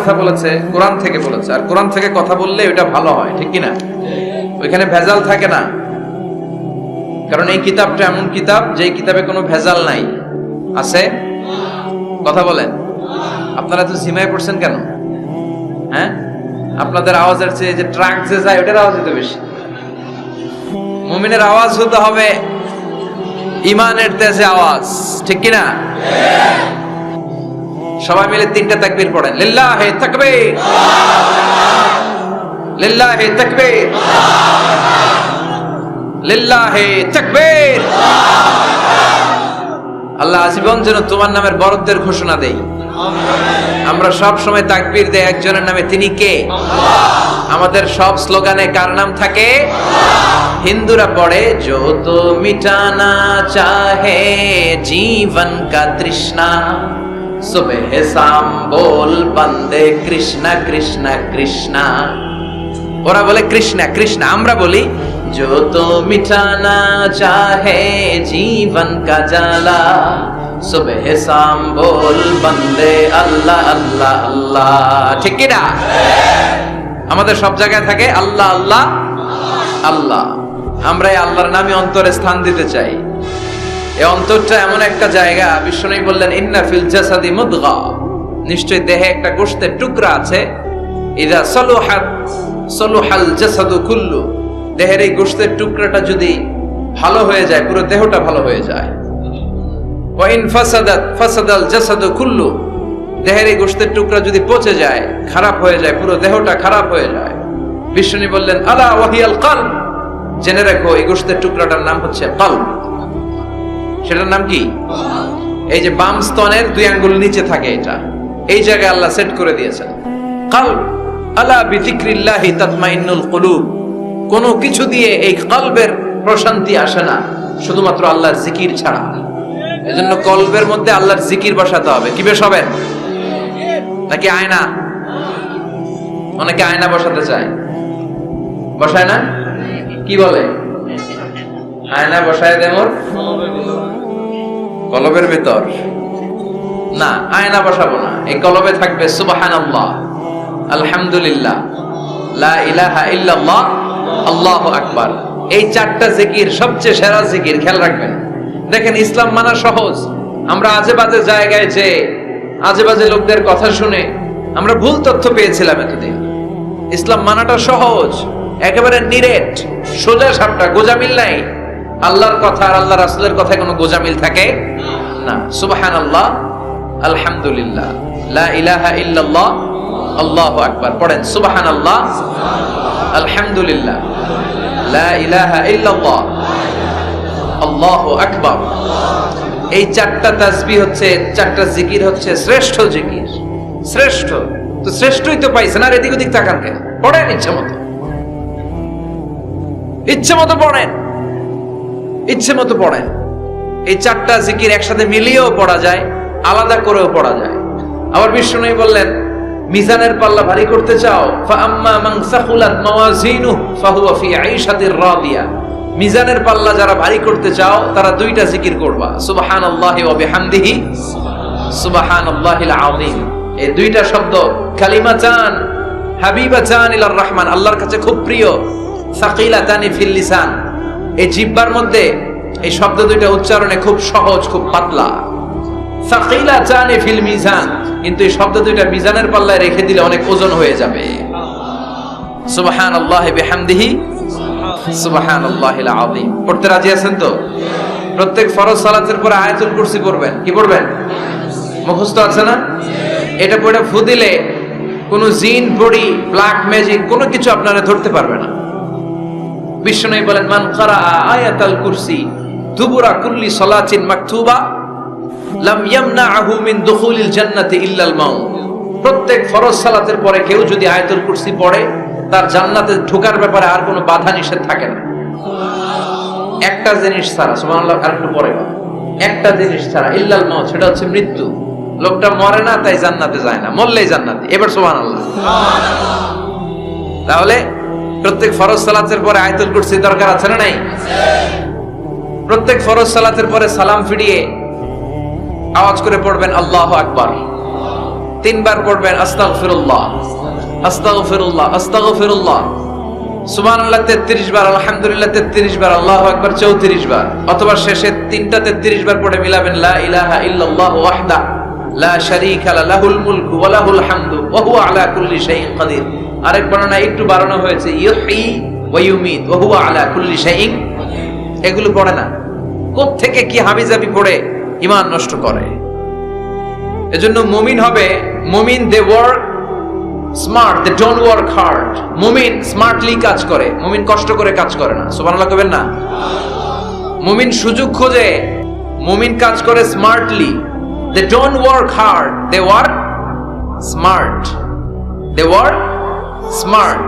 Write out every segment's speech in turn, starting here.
কথা বলেছে কোরআন থেকে বলেছে, আর কোরআন থেকে কথা বললে ওটা ভালো হয়, ঠিক কিনা? ওইখানে ভেজাল থাকে না, কারণ এই কিতাবটা এমন কিতাব যে কিতাবে কোনো ভেজাল নাই। আছে? কথা বলেন। আপনারা তো ঝিমায় পড়ছেন কেন? হ্যাঁ, আপনাদের আওয়াজের চেয়ে যে ট্রাক যে যায় ওটার আওয়াজ তো বেশি। মুমিনের আওয়াজ হতে হবে ইমানের তেজে আওয়াজ, ঠিক কিনা? সবাই মিলে 3টা তাকবীর পড়েন। লিল্লাহি তাকবীর, লিল্লাহি তাকবীর, লিল্লাহি তাকবীর। আল্লাহ আজীবন যেন তোমার নামের বরত্বের ঘোষণা দেই। আমরা সব সময় তাকবীর দেই একজনের নামে, তিনি কে? আমাদের সব স্লোগানে কার নাম থাকে? হিন্দুরা পড়ে जो तो मिटाना चाहे जीवन का तृष्णा सुबह शाम बोल बंदे कृष्णा कृष्णा कृष्णा। ওরা বলে কৃষ্ণা কৃষ্ণা, আমরা বলি जो तो मिटाना चाहे जीवन का जाला सुबह शाम बोल बंदे अल्लाह अल्लाह अल्लाह। ঠিক কি না? আমাদের সব জায়গায় থাকে আল্লাহ আল্লাহ আল্লাহ। আমরা এই আল্লাহর নামে অন্তরে স্থান দিতে চাই। এই অন্তরটা এমন একটা জায়গা, বিশ্বনবী বললেন ইন্না ফিল জাসাদি মুদগা, নিশ্চয় দেহে একটা গোশতের টুকরা আছে, ইযা সালুহাত সালুহাল জাসাদু কুল্লু, দেহের এই গোশতের টুকরাটা যদি ভালো হয়ে যায় পুরো দেহটা ভালো হয়ে যায়। ওয়া ইন ফাসাদাত ফাসাদাল জাসাদু কুল্লু, দেহের এই গোশতের টুকরা যদি পচে যায়, খারাপ হয়ে যায়, পুরো দেহটা খারাপ হয়ে যায়। বিশ্বনবী বললেন আলা ওয়াহিয়াল কলব, জেনে রাখো এই গোশতের টুকরাটার নাম হচ্ছে কলব। সেটার নাম কি? এই যে বাম স্তনের 2 আঙ্গুল নিচে থাকে, এটা এই জায়গায় আল্লাহ সেট করে দিয়েছেন কলব। আলা বিযিকরিল্লাহি তাতমাইন্নুল কুলুব, কোনো কিছু দিয়ে এই কলবের প্রশান্তি আসে না শুধুমাত্র আল্লাহর জিকির ছাড়া। এজন্য কলবের মধ্যে আল্লাহর জিকির বসাতে হবে। কি বসাবেন? নাকি আয়না? অনেকে আয়না বসাতে চায়, বসায় না? কি বলে? আয়না বসায় দেব কলবের ভিতর। না, আয়না বসাবো না, এই কলবে থাকবে সুবহানাল্লাহ, আলহামদুলিল্লাহ, লা ইলাহা ইল্লাল্লাহ, আল্লাহু আকবার। এই 4টা জিকির সবচেয়ে সেরা জিকির, খেয়াল রাখবেন। দেখেন ইসলাম মানা সহজ। আমরা আজে বাজে জায়গায় যে আজে বাজে লোকদের কথা শুনে আমরা ভুল তথ্য পেয়েছিলাম এতদিন। ইসলাম মানাটা সহজ, একেবারে নিরেট, সোজা সাপটা, গোজামিল নাই। আল্লাহর কথা আর আল্লাহ রাসূলের কথায় কোনো গোজামিল থাকে না। সুবহানাল্লাহ, আলহামদুলিল্লাহ, লা ইলাহা ইল্লাল্লাহ, আল্লাহু আকবার। পড়েন সুবহানাল্লাহ, আলহামদুলিল্লাহ, লা ইলাহা ইল্লাল্লাহ, আল্লাহু আকবার। এই 4টা তাসবিহ হচ্ছে, 4টা জিকির হচ্ছে শ্রেষ্ঠ জিকির। শ্রেষ্ঠ তো শ্রেষ্ঠই তো পাইছেন, আর এদিক ওদিক তাকান কেন? পড়েন ইচ্ছা মতো, ইচ্ছে মতো পড়েন, ইচ্ছে মতো পড়েন। এই 4টা জিকির একসাথে মিলিয়েও পড়া যায়, আলাদা করেও পড়া যায়। আবার বিশ্বনবী বললেন মিজানের পাল্লা ভারী করতে চাও, ফাআম্মা মান সাকুলাত মাওয়াজিনুহু ফাহুয়া ফি আইশাতির রাদিয়া, মিজানের পাল্লা যারা ভারী করতে চাও তারা 2টা জিকির করবা, সুবহানাল্লাহি ওয়া বিহামদিহি সুবহানাল্লাহিল আযীম। এই 2টা শব্দ কালিমাতান হাবিবাতান ইলার রহমান, আল্লাহর কাছে খুব প্রিয়, সাকিলাতানি ফিল লিসান, এই জিহ্বার মধ্যে এই শব্দ 2টা উচ্চারণে খুব সহজ, খুব পাতলা। সাকিলাতানি ফিল মিজান, কিন্তু এই শব্দ 2টা মিজানের পাল্লায় রেখে দিলে অনেক ওজন হয়ে যাবে। সুবহানাল্লাহি বিহামদিহি সুবহানাল্লাহিল আযীম। পড়তে রাজি আছেন তো? প্রত্যেক ফরজ সালাতের পরে আয়াতুল কুরসি পড়বেন। কি পড়বেন? মুখস্থ আছে না? এটা পড়ে ফু দিলে কোন জিন, পড়ি, ব্ল্যাক ম্যাজিক কোনো কিছু আপনারা ধরতে পারবে না। বিশ্বনবী বলেন মান ক্বারা আয়াতাল কুরসি দুবুরা কুল্লি সালাতিন মাকতুবা লাম ইয়ামনাহু মিন দুখুলিল জান্নাতি ইল্লাল মাউত। প্রত্যেক ফরজ সালাতের পরে কেউ যদি আয়াতুল কুরসি পড়ে তার জান্নাতে ঢোকার ব্যাপারে আর কোনো বাধা নিষেধ থাকে না। একটা জিনিস ছাড়া, সুবহানাল্লাহ, আর একটু পরে, একটা জিনিস ছাড়া, ইল্লাল মাউত, সেটা হচ্ছে মৃত্যু। লোকটা মরে না তাই জান্নাতে যায় না, মরলেই জান্নাতে। এবার সুবহানাল্লাহ। তাহলে প্রত্যেক ফরজ সালাতের পরে আয়াতুল কুরসি দরকার আছে না নাই? প্রত্যেক ফরজ সালাতের পরে সালাম ফিরিয়ে আওয়াজ করে পড়বেন আল্লাহু আকবার। 3 বার পড়বেন আস্তাগফিরুল্লাহ, আস্তাগফিরুল্লাহ, আস্তাগফিরুল্লাহ। সুবহানাল্লাহ 33 বার, আলহামদুলিল্লাহ 33 বার, আল্লাহু আকবার 34 বার, অথবা শেষে 3টা 33 বার পড়ে মিলাবেন লা ইলাহা ইল্লাল্লাহ ওয়াহদা লা শারীকা লাহুল মুলকু ওয়া লাহুল হামদু ওয়া হুয়া আলা কুল্লি শাইইন কাদির। আরেক বর্ণনায় একটু বাড়ানো হয়েছে ইউহয়ী ওয়া ইউমীত ওয়া হুয়া আলা কুল্লি শাইইন। এগুলো পড়ে না, কোত্থেকে কি হাবিজাবি পড়ে ঈমান নষ্ট করে। এজন্য মুমিন হবে, মুমিন they work smart, they don't work hard. মুমিন স্মার্টলি কাজ করে, মুমিন কষ্ট করে কাজ করে না। সুবহানাল্লাহ কইবেন না? মুমিন সুযোগ খোঁজে, মুমিন কাজ করে smartly. They don't work hard, they work smart, they work smart.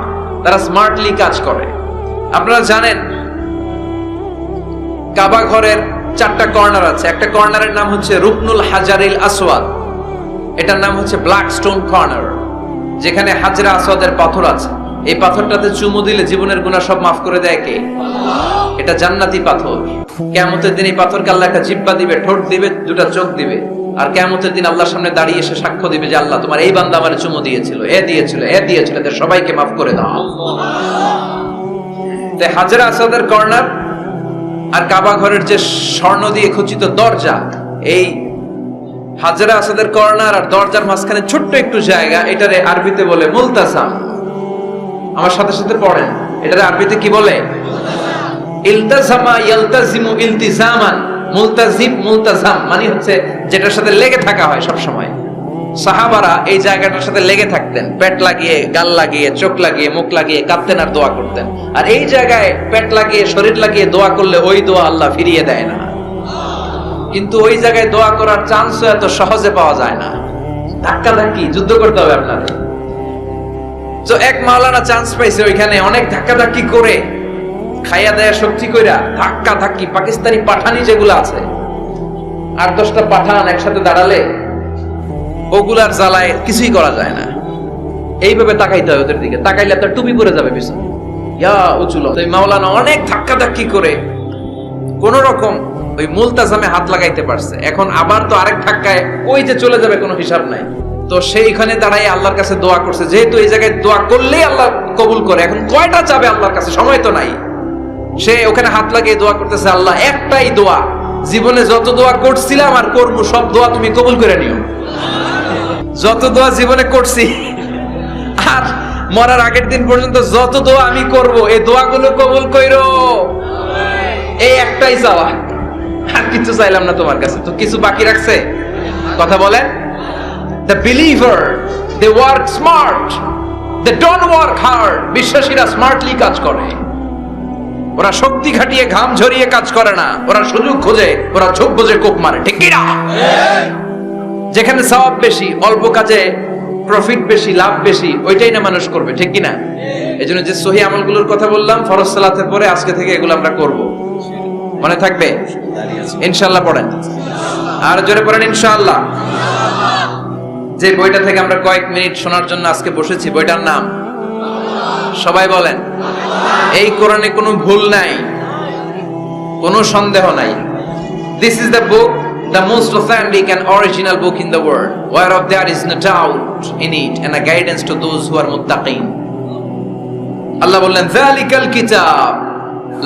তারা স্মার্টলি কাজ করে। আপনারা জানেন কাবা ঘরের 4টা কর্নার আছে। একটা কর্নারের নাম হচ্ছে রুকনুল হাজারিল আসওয়াদ, এটার নাম হচ্ছে ব্ল্যাক স্টোন কর্নার, যেখানে হাজরা আসওয়াদের পাথর আছে। এই পাথরটাতে চুমু দিলে জীবনের গুনাহ সব মাফ করে দেয় কে? এটা জান্নাতি পাথর। কিয়ামতের দিন এই পাথরকে আল্লাহ একটা জিহ্বা দিবে, ঠোঁট দিবে, 2টা চোখ দিবে, আর কিয়ামতের দিন আল্লাহর সামনে দাঁড়িয়ে এসে সাক্ষ্য দিবে যে আল্লাহ তোমার এই বান্দা আমারে চুমু দিয়েছিল, এ দিয়েছিল, এ দিয়েছিল, এদের সবাইকে মাফ করে দাও। তো হাজরা আসওয়াদের কর্নার আর কাবা ঘরের যে স্বর্ণ দিয়ে খচিত দরজা, এই হাজরা আসওয়াদের কর্নার আর দরজার মাঝখানে ছোট্ট একটু জায়গা, এটারে আরবিতে বলে মুলতাসাম। আমার সাথে সাথে পড়েন, এটারে আরবিতে কি বলে? ইলতাজামা ইয়ালতাজিমু ইলতিজামান। মুলতাজিম, মুলতাজাম মানে হচ্ছে যেটার সাথে লেগে থাকা হয় সব সময়। সাহাবারা এই জায়গাটার সাথে লেগে থাকতেন, পেট লাগিয়ে, গাল লাগিয়ে, চোখ লাগিয়ে, মুখ লাগিয়ে কাঁদতেন আর দোয়া করতেন। আর এই জায়গায় পেট লাগিয়ে, শরীর লাগিয়ে দোয়া করলে ওই দোয়া আল্লাহ ফিরিয়ে দেয় না। কিন্তু ওই জায়গায় দোয়া করার চান্সও এত সহজে পাওয়া যায় না, ধাক্কা ধাক্কি যুদ্ধ করতে হবে আপনাদের। তো এক মাওলানা চান্স পাইছে ওইখানে, অনেক ধাক্কা ধাক্কি করে, খাইয়া দেয়া শক্তি কইরা ধাক্কা ধাক্কি, পাকিস্তানি পাঠানি যেগুলো আছে 8-10টা পাঠান একসাথে দাঁড়ালে ওগুলার জ্বালায় কিছুই করা যায় না। এইভাবে তাকাইতে হয় ওদের দিকে, তাকাইলে তার টুপি পরে যাবে পিছনে, ইয়া উঁচুল। তো মাওলানা অনেক ধাক্কা ধাক্কি করে কোন রকম ওই মুলতাজামে হাত লাগাইতে পারছে। এখন আবার তো আরেক ধাক্কায় ওই যে চলে যাবে, কোনো হিসাব নাই। তো সেইখানে দাঁড়াই আল্লাহর কাছে দোয়া করছে, যেহেতু এই জায়গায় দোয়া করলেই আল্লাহ কবুল করে, এখন কয়টা চাবে আল্লাহর কাছে, সময় তো নাই। সে ওখানে হাত লাগিয়ে দোয়া করতেছে, আল্লাহ একটাই দোয়া, জীবনে যত দোয়া করছিলাম আর করবো সব দোয়া তুমি কবুল করে নিও। যত দোয়া জীবনে করছি আর মরার আগের দিন পর্যন্ত যত দোয়া আমি করব, এই দোয়াগুলো কবুল কইরো, এই একটাই চাওয়া, আর কিছু চাইলাম না তোমার কাছে। তো কিছু বাকি রাখছে? কথা বলেন। The believer, they work smart, they don't work hard. বিশ্বাসীরা স্মার্টলি কাজ করে, ওরা শক্তি খাটিয়ে ঘাম ঝরিয়ে কাজ করে না, ওরা সুযোগ খোঁজে, ওরা ঝোপ বোঝে কোপ মারে, ঠিক কি না? যেখানে সওয়াব বেশি, অল্প কাজে প্রফিট বেশি, লাভ বেশি, ওইটাই না মানুষ করবে, ঠিক কি না? এজন্য যে সহিহ আমলগুলোর কথা বললাম ফরজ সালাতের পরে, আজকে থেকে এগুলো আমরা করব, মনে থাকবে ইনশাআল্লাহ। পড়েন আর জোরে পড়েন ইনশাআল্লাহ। যে বইটা থেকে আমরা কয়েক মিনিট শোনার জন্য আজকে বসেছি, বইটার নাম সবাই বলেন। এই কোরআনে কোনো ভুল নাই, কোনো সন্দেহ নাই। This is the book, the most authentic and original book in the world, whereof there is no doubt in it and a guidance to those who are muttaqin. আল্লাহ বললেন যালিকাল কিতাব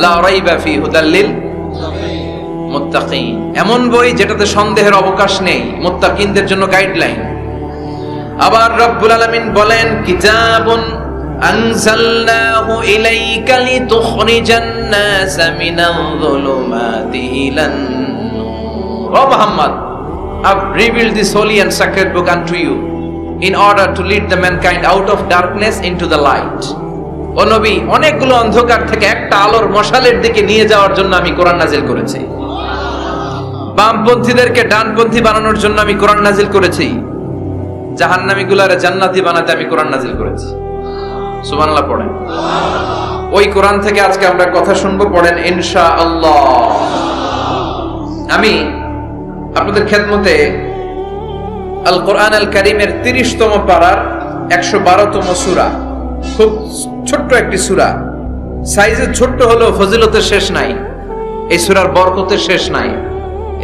লা রাইবা ফিহি হুদাল লিল মুত্তাকিন। এমন বই যেটাতে সন্দেহের অবকাশ নেই, মুত্তাকিনদের জন্য গাইডলাইন। আবার রব্বুল আলামিন বলেন কিতাবুন আনজালনাহু ইলাইকা লিতুখরিজান নাসা মিনাল যুলুমাতি ইলান নূর। ও Muhammad, I've revealed this holy and sacred book unto you in order to lead the mankind out of darkness into the light. ও নবী, অনেকগুলো অন্ধকার থেকে একটা আলোর মশালের দিকে নিয়ে যাওয়ার জন্য আমি কোরআন নাজিল করেছি। বামপন্থীদেরকে ডানপন্থী বানানোর জন্য আমি কোরআন নাজিল করেছি। জাহান্নামীগুলারে জান্নাতি বানাতে আমি কোরআন নাজিল করেছি। সুবহানাল্লাহ পড়েন। ওই কোরআন থেকে আজকে আমরা কথা শুনবো, পড়েন ইনশাআল্লাহ। আমি আপনাদের খেদমতে আল কোরআন আল কারীমের 30তম পারার 112তম সূরা, খুব ছোট্ট একটি সূরা, সাইজে ছোট্ট হলেও ফজিলতের শেষ নাই, এই সূরার বরকতের শেষ নাই।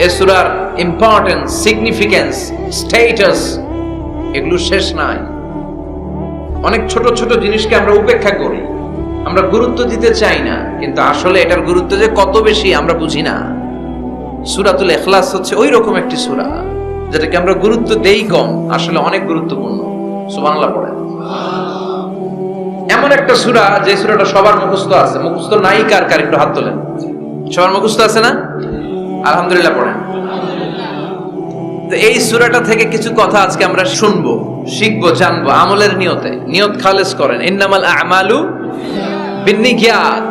এই সূরার ইম্পর্টেন্স, সিগনিফিকেন্স, স্ট্যাটাস এগুলো শেষ নাই। অনেক ছোট ছোট জিনিসকে আমরা উপেক্ষা করি, আমরা গুরুত্ব দিতে চাই না, কিন্তু আসলে এটার গুরুত্ব যে কত বেশি আমরা বুঝি না। সূরাতুল ইখলাস হচ্ছে ওই রকম একটি সূরা যেটাকে আমরা গুরুত্ব দেই কম, আসলে অনেক গুরুত্বপূর্ণ। সুবহানাল্লাহ পড়েন। এমন একটা সূরা যে সূরাটা সবার মুখস্থ আছে, মুখস্থ নাই কার কার একটু হাত তোলেন। সবার মুখস্থ আছে না? আলহামদুলিল্লাহ পড়েন। তো এই সূরাটা থেকে কিছু কথা আজকে আমরা শুনবো, শিখবো, জানবো আমলের নিয়তে। নিয়ত খালেস করেন, ইন্নামাল আ'মালু বিন্নিয়াত।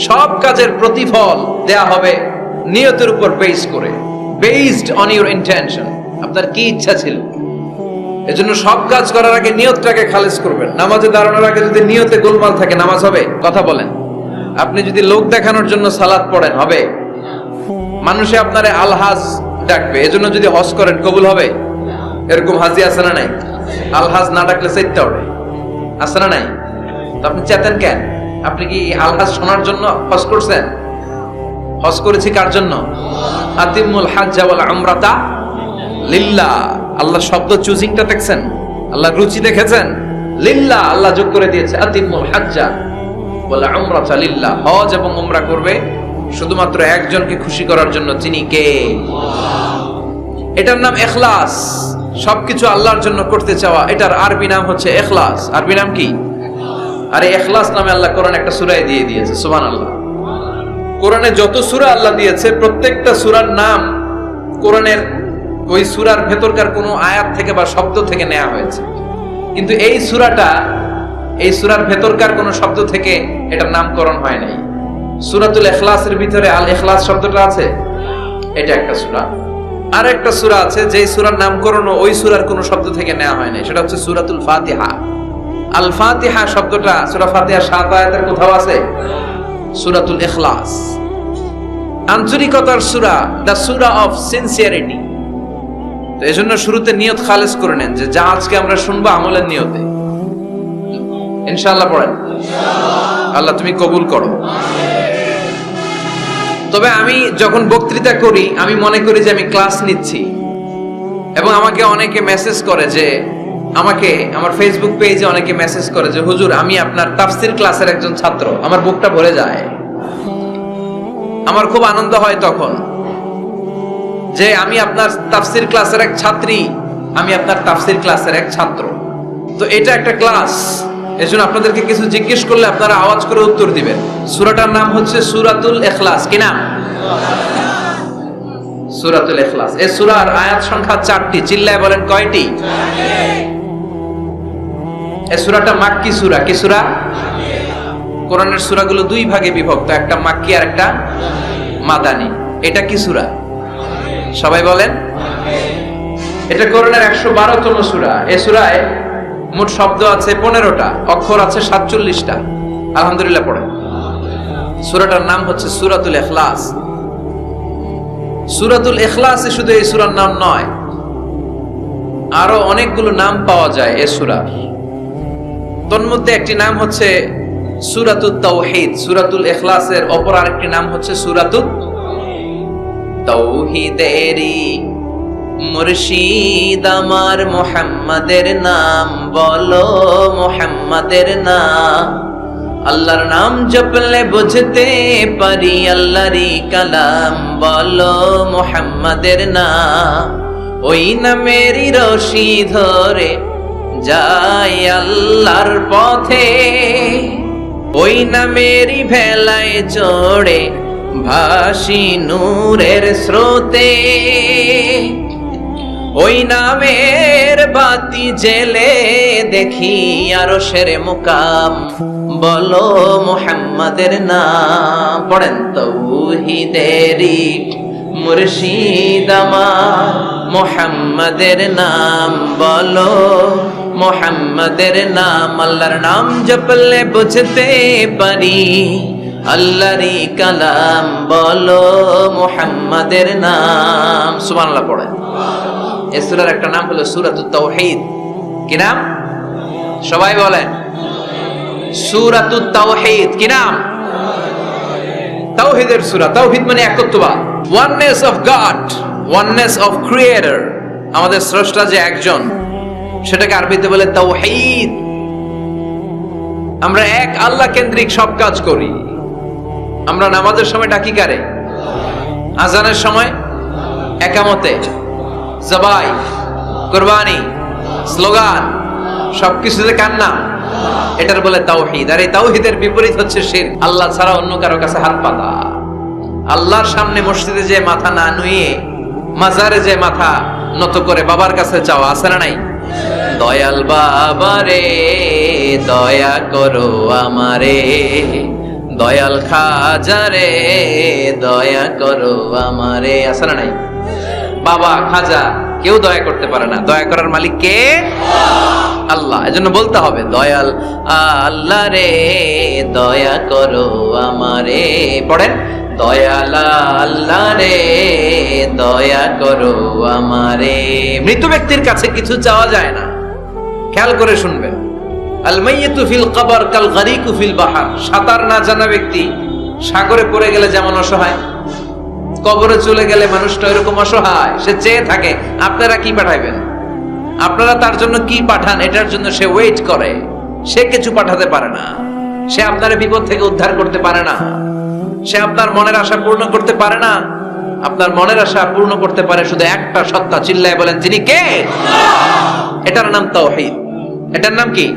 সব কাজের প্রতিফল দেয়া হবে নিয়তের উপর বেস করে, বেসড অন ইউর ইন্টেনশন। আপনার কি ইচ্ছা ছিল, এজন্য সব কাজ করার আগে নিয়তটাকে খালেস করবেন। নামাজে দাঁড়ানোর আগে যদি নিয়তে গোলমাল থাকে নামাজ হবে? কথা বলেন। আপনি যদি লোক দেখানোর জন্য সালাত পড়েন হবে? মানুষে আপনারে আলহাজ ডাকবে, এজন্য যদি হজ করেন কবুল হবে? এরকম হাজি আছে না নাই? আলহাজ না ডাকলে চাইতে হবে, আছে না নাই? তো আপনি চেতেন কেন? আপনি কি আলহাজ শোনার জন্য হজ করছেন? হজ করেছি কার জন্য? আতিমুল হাজ্জা ওয়াল উমরাতা লিল্লাহ। আল্লাহ শব্দ চুজিংটা দেখছেন? আল্লাহ রুচি দেখেছেন? লিল্লাহ, আল্লাহ যোগ করে দিয়েছে আতিমুল হাজ্জা ওয়াল উমরাতা লিল্লাহ। হজ এবং উমরা করবে শুধুমাত্র একজনকে খুশি করার জন্য, তিনি কে? এটার নাম ইখলাস। সবকিছু আল্লাহর জন্য করতে চাওয়া, এটার আরবি নাম হচ্ছে ইখলাস। আরবি নাম কি? আরে ইখলাস নামে আল্লাহ কোরআন একটা সূরায় দিয়ে দিয়েছে। সুবহানাল্লাহ। কোরআনে যত সূরা আল্লাহ দিয়েছে প্রত্যেকটা সূরার নাম কোরআনের ওই সূরার ভেতরকার কোনো আয়াত থেকে বা শব্দ থেকে নেওয়া হয়েছে, কিন্তু এই সূরাটা এই সূরার ভেতরকার কোনো শব্দ থেকে এটার নামকরণ হয় নাই। সূরাতুল ইখলাসের ভিতরে আল ইখলাস শব্দটা আছে, এটা একটা সূরা। আর একটা সূরা আছে যে সূরার নামকরণ ওই সূরার কোনো শব্দ থেকে নেওয়া হয় নাই, সেটা হচ্ছে সূরাতুল ফাতিহা। আল ফাতিহা শব্দটা সূরা ফাতিহা 7 আয়াতের কোথাও আছে? সূরাতুল ইখলাস আন্তরিকতার সূরা, দ্য সূরা অফ সিনসিয়ারিটি। তো এজন্য শুরুতে নিয়ত খালেস করে নেন যে যা আজকে আমরা শুনবো আমলের নিয়তে। ইনশাআল্লাহ পড়েন, আল্লাহ তুমি কবুল করো। তবে আমি যখন বক্তৃতা করি আমি মনে করি যে আমি ক্লাস নিচ্ছি, এবং আমাকে অনেকে মেসেজ করে যে, আমাকে আমার ফেসবুক পেজে অনেকে মেসেজ করে যে হুজুর আমি আপনার তাফসীর ক্লাসের একজন ছাত্র। আমার বুকটা ভরে যায়, আমার খুব আনন্দ হয় তখন যে আমি আপনার তাফসীর ক্লাসের এক ছাত্রী, আমি আপনার তাফসীর ক্লাসের এক ছাত্র। তো এটা একটা ক্লাস, এজন্য আপনাদেরকে কিছু জিজ্ঞেস করলে আপনারা আওয়াজ করে উত্তর দিবেন। সূরাটার নাম হচ্ছে সূরাতুল ইখলাস। কি নাম? সূরাতুল ইখলাস। এই সূরার আয়াত সংখ্যা 4টি। চিল্লায় বলেন কয়টি? 4টি। এই সূরাটা মাক্কি সূরা। কি সূরা? কোরআনের সূরাগুলো দুই ভাগে বিভক্ত, একটা মাক্কি আর একটা মাদানী। এটা কি সূরা? সবাই বলেন। এটা কোরআনের 112তম সূরা। এই সূরায় মোট শব্দ আছে 15টা, অক্ষর আছে 47টা। আলহামদুলিল্লাহ পড়েন। সূরাটার নাম হচ্ছে সূরাতুল ইখলাস। সূরাতুল ইখলাসে শুধু এই সূরার নাম নয়, আরো অনেকগুলো নাম পাওয়া যায় এই সূরার। তন্মধ্যে একটি নাম হচ্ছে সূরাতুত তাওহীদ। সূরাতুল ইখলাসের অপর আরেকটি নাম হচ্ছে সূরাতুত তাওহীদেরই মুর্শিদ আমার মুহাম্মাদের নাম বলো, মুহাম্মাদের নাম। আল্লাহর নাম জপলে বুঝতে পারি আল্লাহরই কালাম বলো, মুহাম্মাদের নাম। ওই নামেরই রশি ধরে যাই আল্লাহর পথে, ওই নামেরই ভেলায় চড়ে ভাসি নূরের স্রোতে। ওই নামের বাতি জেলে দেখি আরশের মুকাম বলো, মুহাম্মাদের নাম। পড়েন। তাওহীদেরই মুর্শিদ আমার মুহাম্মাদের নাম বলো, মুহাম্মাদের নাম। আল্লাহর নাম জপলে বুঝতে পারি আল্লাহরই কালাম বলো, মুহাম্মাদের নাম। সুবহানাল্লাহ পড়েন। এই সূরার একটা নাম হলো সূরাতুত তাওহীদ। কি নাম? সবাই বলেন। সূরাতুত তাওহীদ। কি নাম? তাওহীদের সূরা। তাওহীদ মানে একত্ববাদ, oneness of God, oneness of creator. আমাদের স্রষ্টা যে একজন, সেটাকে আরবিতে বলে তাওহীদ। আমরা এক আল্লাহ কেন্দ্রিক সব কাজ করি। আমরা নামাজের সময় ডাকি কারে? আজানের সময়, একামতে, জবাই, কুরবানি, স্লোগান, সবকিছুতে কার নাম? এটার বলে তাওহীদ। আর এই তাওহীদের বিপরীত হচ্ছে শিরক। আল্লাহ ছাড়া অন্য কারো কাছে হাত পাতা। আল্লাহর সামনে মসজিদে যে মাথা না নুয়ে মাজারে যে মাথা নত করে বাবার কাছে চাওয়া, আছে না নাই? দয়াল বাবা রে দয়া করো আমারে, দয়াল খাজা রে দয়া করো আমারে, আছে না নাই? বাবা খাজা কেউ দয়া করতে পারে না, দয়া করার মালিক কে? আল্লাহ। এজন্য বলতে হবে দয়াল আল্লাহ রে দয়া করো আমারে। পড়েন, দয়াল আল্লাহ রে দয়া করো আমারে। মৃত ব্যক্তির কাছে কিছু চাওয়া যায় না। খেয়াল করে শুনবেন, আল মাইয়িতু ফিল কবর কাল গরিকু ফিল বাহর। সাঁতার না জানা ব্যক্তি সাগরে পড়ে গেলে যেমন অসহায়, কবরে চলে গেলে মানুষটা এরকম অসহায়, সে চেয়ে থাকে আপনারা কি পাঠাইবেন, আপনারা তার জন্য কি পাঠান, এটার জন্য সে ওয়েট করে। সে কিছু পাঠাতে পারে না, সে আপনার বিপদ থেকে উদ্ধার করতে পারে না, সে আপনার মনের আশা পূর্ণ করতে পারে না। আপনার মনের আশা পূর্ণ করতে পারে শুধু একটা সত্তা, চিল্লায় বলেন তিনি কে? এটার নাম তাওহীদ। এটার নাম কি?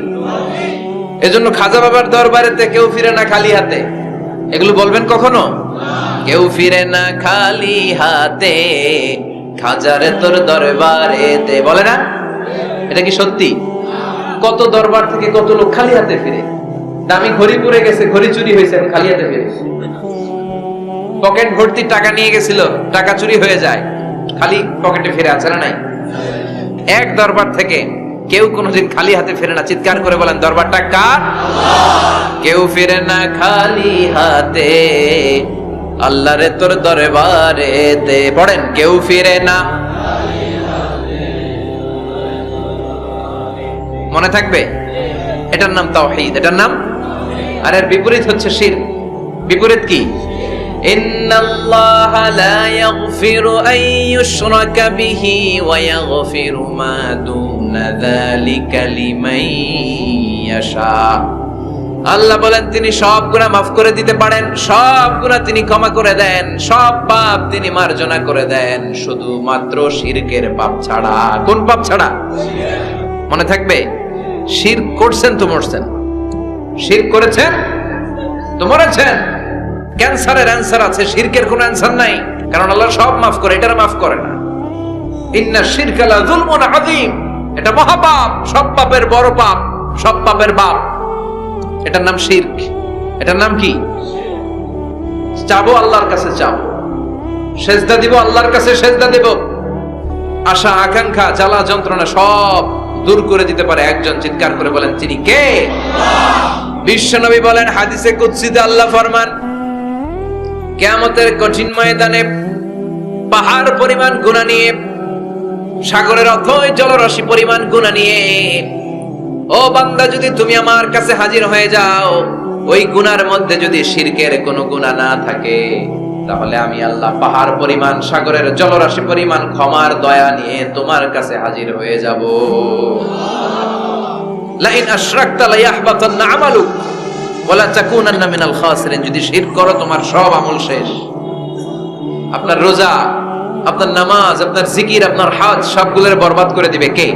এজন্য খাজা বাবার দরবারেতে কেউ ফিরে না খালি হাতে। এগুলো বলবেন কখনো? কেউ ফিরে না খালি হাতে, খাজারে তোর দরবারেতে, বলে না? এটা কি সত্যি? কত দরবার থেকে কত লোক খালি হাতে ফিরে। দামি ঘড়ি পরে গেছে, ঘড়ি চুরি হয়েছে, খালি হাতে ফিরে। পকেট ভর্তি টাকা নিয়ে গেছিল, টাকা চুরি হয়ে যায়, খালি পকেটে ফিরে, আছে না নাই? এক দরবার থেকে কেউ কোনোদিন খালি হাতে ফিরে না। চিৎকার করে বলেন দরবারটা কার? কেউ ফিরে না খালি হাতে, আল্লাহ রে তোর দরবারেতে। পড়েন, কেউ ফিরে না। মনে থাকবে? এটার নাম তাওহীদ, এটার নাম। আর এর বিপরীত হচ্ছে শিরক। বিপরীত কি? ইন্নাল্লাহা লা ইয়াগফিরু আন ইউশরাকা বিহি ওয়া ইয়াগফিরু মা দুনা যালিকা লিমান ইয়াশা। আল্লাহ বলেন তিনি সব গুনাহ মাফ করে দিতে পারেন, সব গুনাহ তিনি ক্ষমা করে দেন, সব পাপ তিনি মার্জনা করে দেন, শুধুমাত্র শিরকের পাপ ছাড়া। কোন পাপ ছাড়া? মনে থাকবে, শিরক করছেন তো মরছেন, শিরক করেছেন তো মরেছেন। ক্যান্সারের অ্যানসার আছে, শিরকের কোনো অ্যানসার নাই, কারণ আল্লাহ সব মাফ করে, এটার মাফ করে না। ইন্না শিরকা লা যুলমুন আযীম, এটা মহাপাপ, সব পাপের বড় পাপ, সব পাপের বাপ। এটার নাম শিরক। এটার নাম কি? চাবো আল্লাহর কাছে, চাবো, সেজদা দিব আল্লাহর কাছে, সেজদা দেব। আশা আকাঙ্ক্ষা জ্বালা যন্ত্রণা সব দূর করে দিতে পারে একজন। চিৎকার করে বলেন তিনি কে? বিশ্বনবী বলেন হাদিসে কুদসিতে আল্লাহ ফরমান, কিয়ামতের কঠিন ময়দানে পাহাড় পরিমাণ গুনাহ নিয়ে, সাগরের অথই জলরাশি পরিমাণ গুনাহ নিয়ে, ও বান্দা যদি তুমি আমার কাছে হাজির হয়ে যাও, ওই গুনার মধ্যে যদি শিরকের কোনো গুনাহ না থাকে, তাহলে আমি আল্লাহ পাহাড় পরিমাণ, সাগরের জলরাশি পরিমাণ ক্ষমার দয়া নিয়ে তোমার কাছে হাজির হয়ে যাব। লাইন আশরাকতা লায়াহবাতান্না আমালুক ওয়া লা তাকুনান্না মিনাল খাসিরিন। যদি শিরক করো তোমার সব আমল শেষ। আপনার রোজা, আপনার নামাজ, আপনার জিকির, আপনার হজ সবগুলোর বরবাদ করে দিবে কে?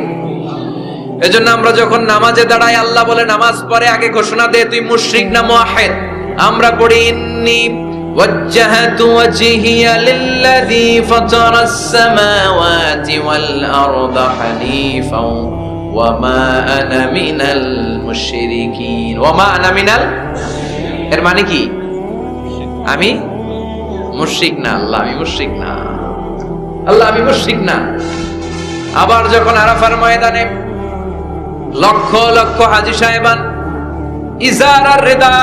এজন্য আমরা যখন নামাজে দাঁড়াই, আল্লাহ বলে নামাজ পড়ে আগে ঘোষণা দে তুই মুশরিক না মুওয়াহহিদ। আমরা পড়ি ইন্নী ওয়াজ্জাহতু ওয়াজহিয়া লিল্লাযী ফাতারাস সামাওয়াতি ওয়াল আরদা হানিফাও ওয়া মা আনা মিনাল মুশরিকিন। ওয়া মা আনা মিনাল, এর মানে কি? আমি মুশরিক না, আল্লাহ আমি মুশরিক না, আল্লাহ আমি মুশরিক না। আবার যখন আরাফার ময়দানে লক্ষ লক্ষ হাজী সাহেবান ইজার আর রিদা,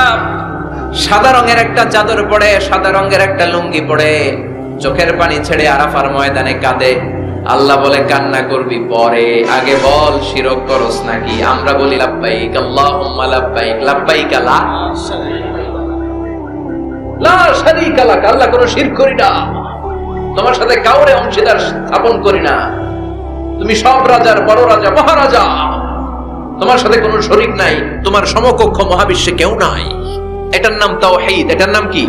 সাদা রঙের একটা চাদর পরে, সাদা রঙের একটা লুঙ্গি পরে, চোখের পানি ছেড়ে আরাফার ময়দানে কাঁদে। আল্লাহ বলে কান্না করবি পরে, আগে বল শিরক করস নাকি? আমরা বলি লাব্বাইক আল্লাহুম্মা লাব্বাইক, লাব্বাইক লা শারীকা লাক, আল্লাহ কোনো শিরক করি না, তোমার সাথে কাউরে অংশীদার স্থাপন করি না। তুমি সব রাজার বড় রাজা, মহারাজা, তোমার সাথে কোনো শরীক নাই, তোমার সমকক্ষ মহাবিশ্বে কেউ নাই। এটার নাম তাওহীদ। এটার নাম কি?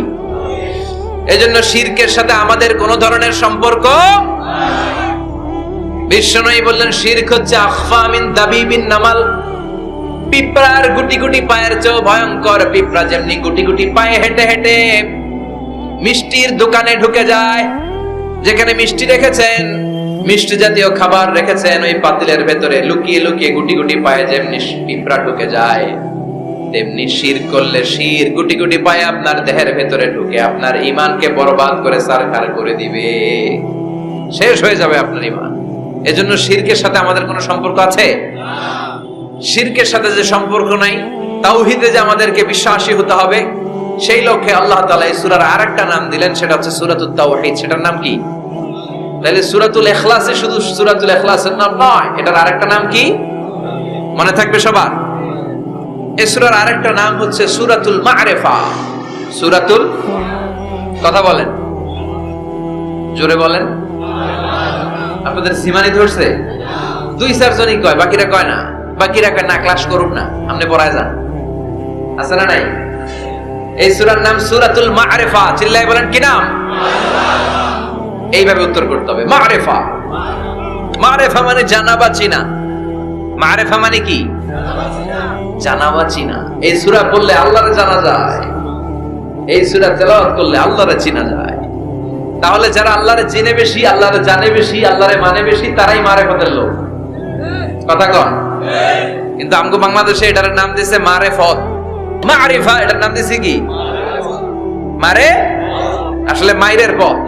এজন্য শিরকের সাথে আমাদের কোন ধরনের সম্পর্ক। বিশ্বনবী বললেন শিরক হচ্ছে আখফা মিন দাবিবিন নামাল, পিঁপড়ার গুটি গুটি পায়ের চেয়ে ভয়ঙ্কর। পিঁপড়া যেমনি গুটি গুটি পায়ে হেঁটে হেঁটে মিষ্টির দোকানে ঢুকে যায়, যেখানে মিষ্টি রেখেছেন, মিষ্টি জাতীয় খাবার রেখেছেন, ওই পাতিলের ভেতরে লুকিয়ে লুকিয়ে গুটি গুটি পায়ে যেমনি পিঁপড়া ঢুকে যায়, তেমনি শিরক করলে শির গুটি গুটি পায়ে আপনার দেহের ভেতরে ঢুকে আপনার ঈমানকে বরবাদ করে সারখার করে দিবে, শেষ হয়ে যাবে আপনার ঈমান। এজন্য শিরকের সাথে আমাদের কোনো সম্পর্ক আছে? শিরকের সাথে যে সম্পর্ক নাই, তাওহীদে যে আমাদেরকে বিশ্বাসী হতে হবে, সেই লক্ষ্যে আল্লাহ তাআলা এই সূরার আরেকটা নাম দিলেন, সেটা হচ্ছে সূরাতুত তাওহীদ। সেটার নাম কি? তাহলে সূরাতুল ইখলাসে শুধু সূরাতুল ইখলাসের নাম নয়, এটার আরেকটা নাম কি মনে থাকবে সবার? এই সূরার আরেকটা নাম হচ্ছে সূরাতুল মা'রিফা। সূরাতুল, কথা বলেন, জোরে বলেন। আপনাদের সীমানি ধরছে? 2-4 জনই কয়, বাকিরা কয় না। বাকিরা কয় না, ক্লাস করুন না, আপনি পড়ায় যান। আছে না নাই? এই সূরার নাম সূরাতুল মা'রিফা। চিল্লায় বলেন কি নাম? এইভাবে উত্তর করতে হবে, মা'রিফা। মা'রিফা মানে জানা বা চিনা। মা'রিফা মানে কি? জানা বা চিনা। এই সূরা পড়লে আল্লাহরে জানা যায়, এই সূরা তেলাওয়াত করলে আল্লাহরে চিনা যায়। তাহলে যারা আল্লাহরে চিনে বেশি, আল্লাহরে জানে বেশি, আল্লাহরে মানে বেশি, তারাই মারেফতের লোক। কথা কন? কিন্তু আমগো বাংলাদেশে এটার নাম দিয়েছে মারেফত। মারিফা এটার নাম দিয়েছে কি? মারে, আসলে মাইরের পথ,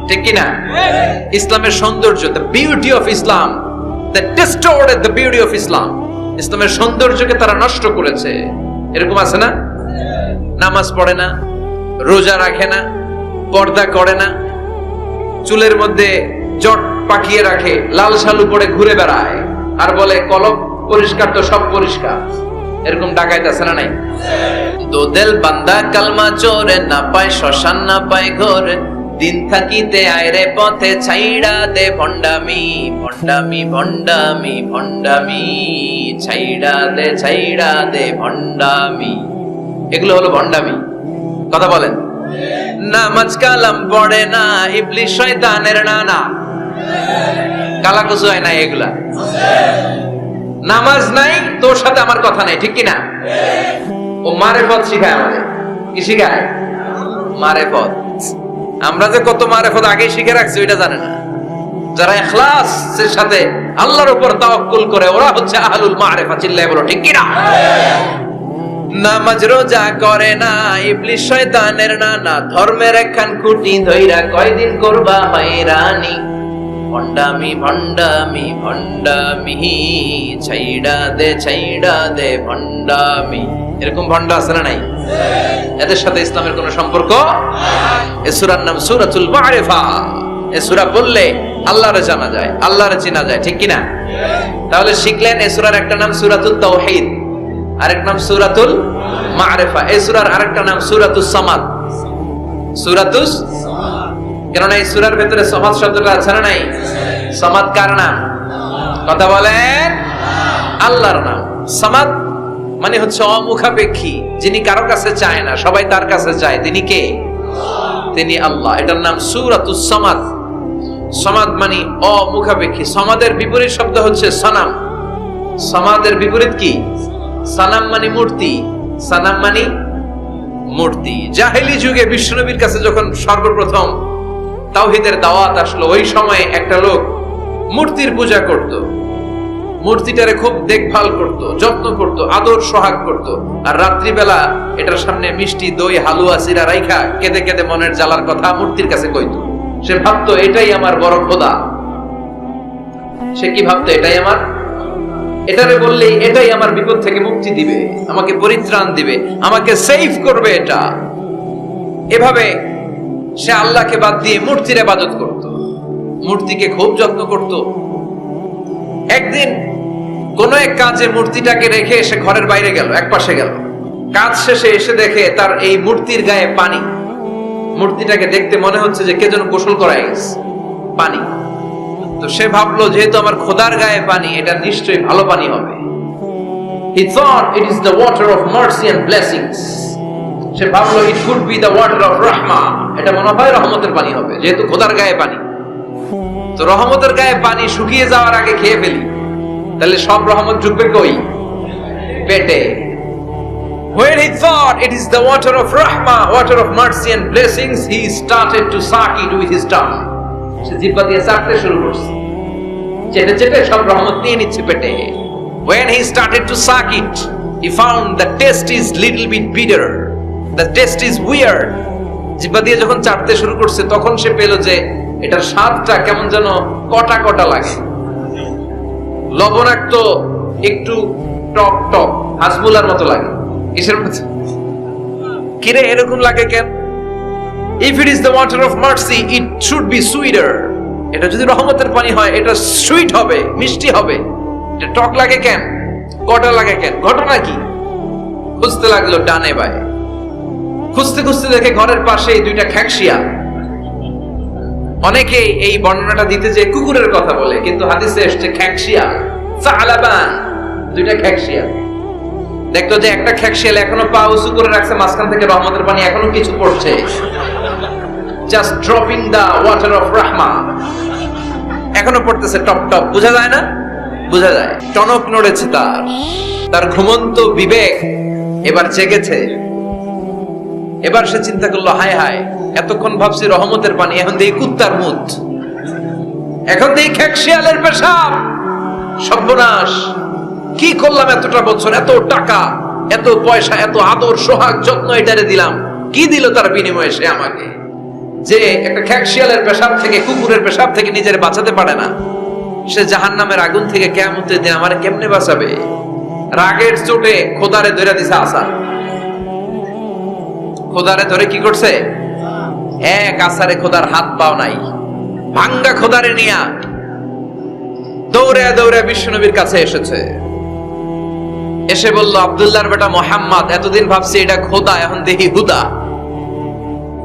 ঠিক কি না? ইসলামের সৌন্দর্য, the beauty of Islam, that distorted the beauty of Islam, ইসলামের সৌন্দর্যকে তারা নষ্ট করেছে। এরকম আছে না? নামাজ পড়ে না, রোজা রাখে না, পর্দা করে না, চুলের মধ্যে জট পাকিয়ে রাখে, লাল শালু পরে ঘুরে বেড়ায়, আর বলে কলব পরিষ্কার তো সব পরিষ্কার। এরকম ডাকাইত আছে না নাই? দোদেল বান্দা কালমা চোরে, না পায় শ্মশান না পায় ঘর, দিন থাকিতে আয়রে পথে ছাইড়া দে ভণ্ডামি, ভণ্ডামি ভণ্ডামি ভণ্ডামি, ছাইড়া দে ভণ্ডামি। এগুলো হলো ভণ্ডামি। কথা বলেন। নামাজ কালাম পড়ে না, ইবলিস শয়তানের নানা, কালাকুচু হয় না এগুলা। নামাজ নাই, তোর সাথে আমার কথা নাই, ঠিক কিনা? ও মারেফত শিখায় আমাদের। কি শিখায়? মারেফত। আমরা যে কত মারেফত আগে শিখে রাখছি ওইটা জানে না। যারা ইখলাসের সাথে আল্লাহর উপর তাওয়াক্কুল করে, ওরা হচ্ছে আহলুল মারেফা। চিল্লায় বলো ঠিক কিনা? নামাজ রোজা করে না, ইবলিস শয়তানের নানা, ধর্মের একখান খুঁটি ধইরা কয়দিন করবা হয়রানি, ভণ্ডামি ভণ্ডামি ভণ্ডামি, ছাইড়া দে ভণ্ডামি। এরকম ভণ্ড আছে না নাই? এদের সাথে ইসলামের কোন সম্পর্ক? এই সূরার নাম সূরাতুল মা'রিফা। এই সূরা পড়লে আল্লাহরে জানা যায়, আল্লাহরে চেনা যায়, ঠিক কিনা? তাহলে শিখলেন এই সূরার একটা নাম সূরাতুত তাওহীদ, আরেক নাম সূরাতুল মা'রিফা। এই সূরার আরেকটা নাম সূরাতুস সামাদ। সূরাতুস, কেননা এই সূরার ভিতরে সামাদ শব্দটা আছে না নাই? সামাদ কার নাম? কথা বলেন। আল্লাহর নাম। সামাদ মানে হচ্ছে অমুখাপেক্ষী, যিনি কারো কাছে চায় না, সবাই তার কাছে চায়। তিনি কে? তিনি আল্লাহ। এটার নাম সূরাতুস সামাদ। সামাদ মানে অমুখাপেক্ষী। সামাদের বিপরীত শব্দ হচ্ছে সানাম। সামাদের বিপরীত কি? সানাম মানে মূর্তি। সানাম মানে মূর্তি। জাহেলি যুগে বিষ্ণুনবীর কাছে যখন সর্বপ্রথম তাওহীদের দাওয়াত আসলো, ওই সময় একটা লোক মূর্তির পূজা করত, মূর্তিটারে খুব দেখভাল করত, যত্ন করত, আদর সোহাগ করত, আর রাত্রিবেলা এটার সামনে মিষ্টি দই হালুয়া সিরা রাইখা কেঁদে কেঁদে মনের জ্বালার কথা মূর্তির কাছে কইত। সে ভাবতো এটাই আমার বড় খোদা। সে কি ভাবতো? এটাই আমার, এটারে বললেই এটাই আমার বিপদ থেকে মুক্তি দিবে, আমাকে পরিত্রাণ দিবে, আমাকে সেভ করবে এটা। এভাবে সে আল্লাহকে বাদ দিয়ে মূর্তির ইবাদত করত, মূর্তিকে খুব যত্ন করত। একদিন কোন এক কাজে মূর্তিটাকে রেখে সে ঘরের বাইরে গেল, এক পাশে গেল। কাজ শেষে এসে দেখে তার এই মূর্তির গায়ে পানি। মূর্তিটাকে দেখতে মনে হচ্ছে যে কে যেন গোসল করায় গেছে, পানি। তো সে ভাবলো যেহেতু আমার খোদার গায়ে পানি, এটা নিশ্চয়ই ভালো পানি হবে। He thought it is the water of mercy and blessings. সে ভাবলো it could be the water of rahma. এটা মনে হয় রহমতের পানি হবে, যেহেতু খোদার গায়ে পানি। তো রহমতের গায়ে পানি শুকিয়ে যাওয়ার আগে খেয়ে ফেলি, তাহলে সব রহমত ঢুকবে কই? পেটে। When he thought it is the water of rahma, water of mercy and blessings, he started to suck it with his tongue. সে জিহ্বা দিয়ে চাটতে শুরু করছে, চেটে চেটে সব রহমত নিয়ে নিচ্ছে পেটে। When he started to suck it, he found the taste is little bit bitter. The taste is weird. জিহ্বা দিয়ে যখন চাটতে শুরু করছে, তখন সে পেল যে এটার স্বাদটা কেমন যেন কটা কটা লাগে, লবণাক্ত, একটু টক টক, হাসবুলার মতো লাগে। কিসের মতো? কিরে এরকম লাগে কেন? If it is the water of mercy, it should be sweeter. এটা যদি রহমতের পানি হয়, এটা সুইট হবে, মিষ্টি হবে। এটা টক লাগে কেন, কটা লাগে কেন, ঘটনা কি? খুঁজতে লাগলো ডানে বায়ে, খুঁজতে খুঁজতে দেখে ঘরের পাশে দুইটা খ্যাকশিয়া। অনেকে এই বর্ণনাটা দিতে যে কুকুরের কথা বলে, কিন্তু হাদিসে এসেছে খ্যাকশিয়া, সালাবান, দুইটা খ্যাকশিয়া। দেখতো যে একটা খ্যাকশিয়াল এখনো পা উঁচু করে রাখছে, মাঝখান থেকে রহমতের পানি এখনো কিছু পড়ছে, just dropping the water of রাহমা, এখনো পড়তেছে টপ টপ। বোঝা যায় না? বোঝা যায়। টনক নড়েছে তার ঘুমন্ত বিবেক এবার জেগেছে। এবার সে চিন্তা করলো, হায় হায়, এতক্ষণ ভাবছি রহমতের পানি, এখন দেখি কুত্তার মুত, এখন দেখি খ্যাকশিয়ালের পেশাব। সর্বনাশ, কি করলাম এতটা বছর, এত টাকা, এত পয়সা, এত আদর সোহাগ যত্ন এটারে দিলাম, কি দিল তার বিনিময়ে সে আমাকে? যে একটা খ্যাকশিয়ালের পেশাব থেকে, কুকুরের পেশাব থেকে নিজের বাঁচাতে পারে না, সে জাহান্নামের আগুন থেকে কিয়ামতের দিন আমারে কেমনে বাঁচাবে? রাগের চোটে খোদারে ধরে দিছে আসা। খোদারে ধরে কি করছে? এক আসারে খোদার হাত পাও নাই, ভাঙ্গা খোদারে নিয়া দৌড়ে দৌড়ে বিশ্বনবীর কাছে এসেছে। এসে বলল, আব্দুল্লাহর বেটা মোহাম্মদ, এতদিন ভাবছি এটা খোদা, এখন দেখি হুদা।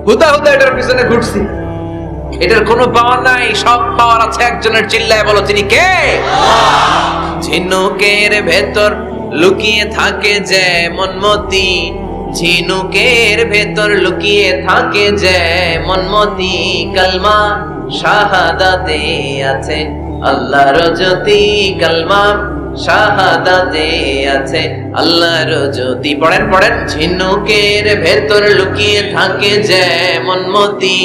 হুদা হুদা এটার পিছনে ঘুরছি, এটার কোনো পাওয়ার নাই, সব পাওয়ার আছে একজনের। চিল্লায় বলো, তিনি কে? ঝিনুকের ভেতর লুকিয়ে থাকে যেমন মতি, ঝিনুকের ভেতর লুকিয়ে থাকে যেমন মতি, কালমা শাহাদাতে আছে আল্লাহর জ্যোতি, কালমা শাহাদাতে আছে আল্লাহর জ্যোতি। পড়েন পড়েন। ঝিনুকের ভেতর লুকিয়ে থাকে যেমন মতি,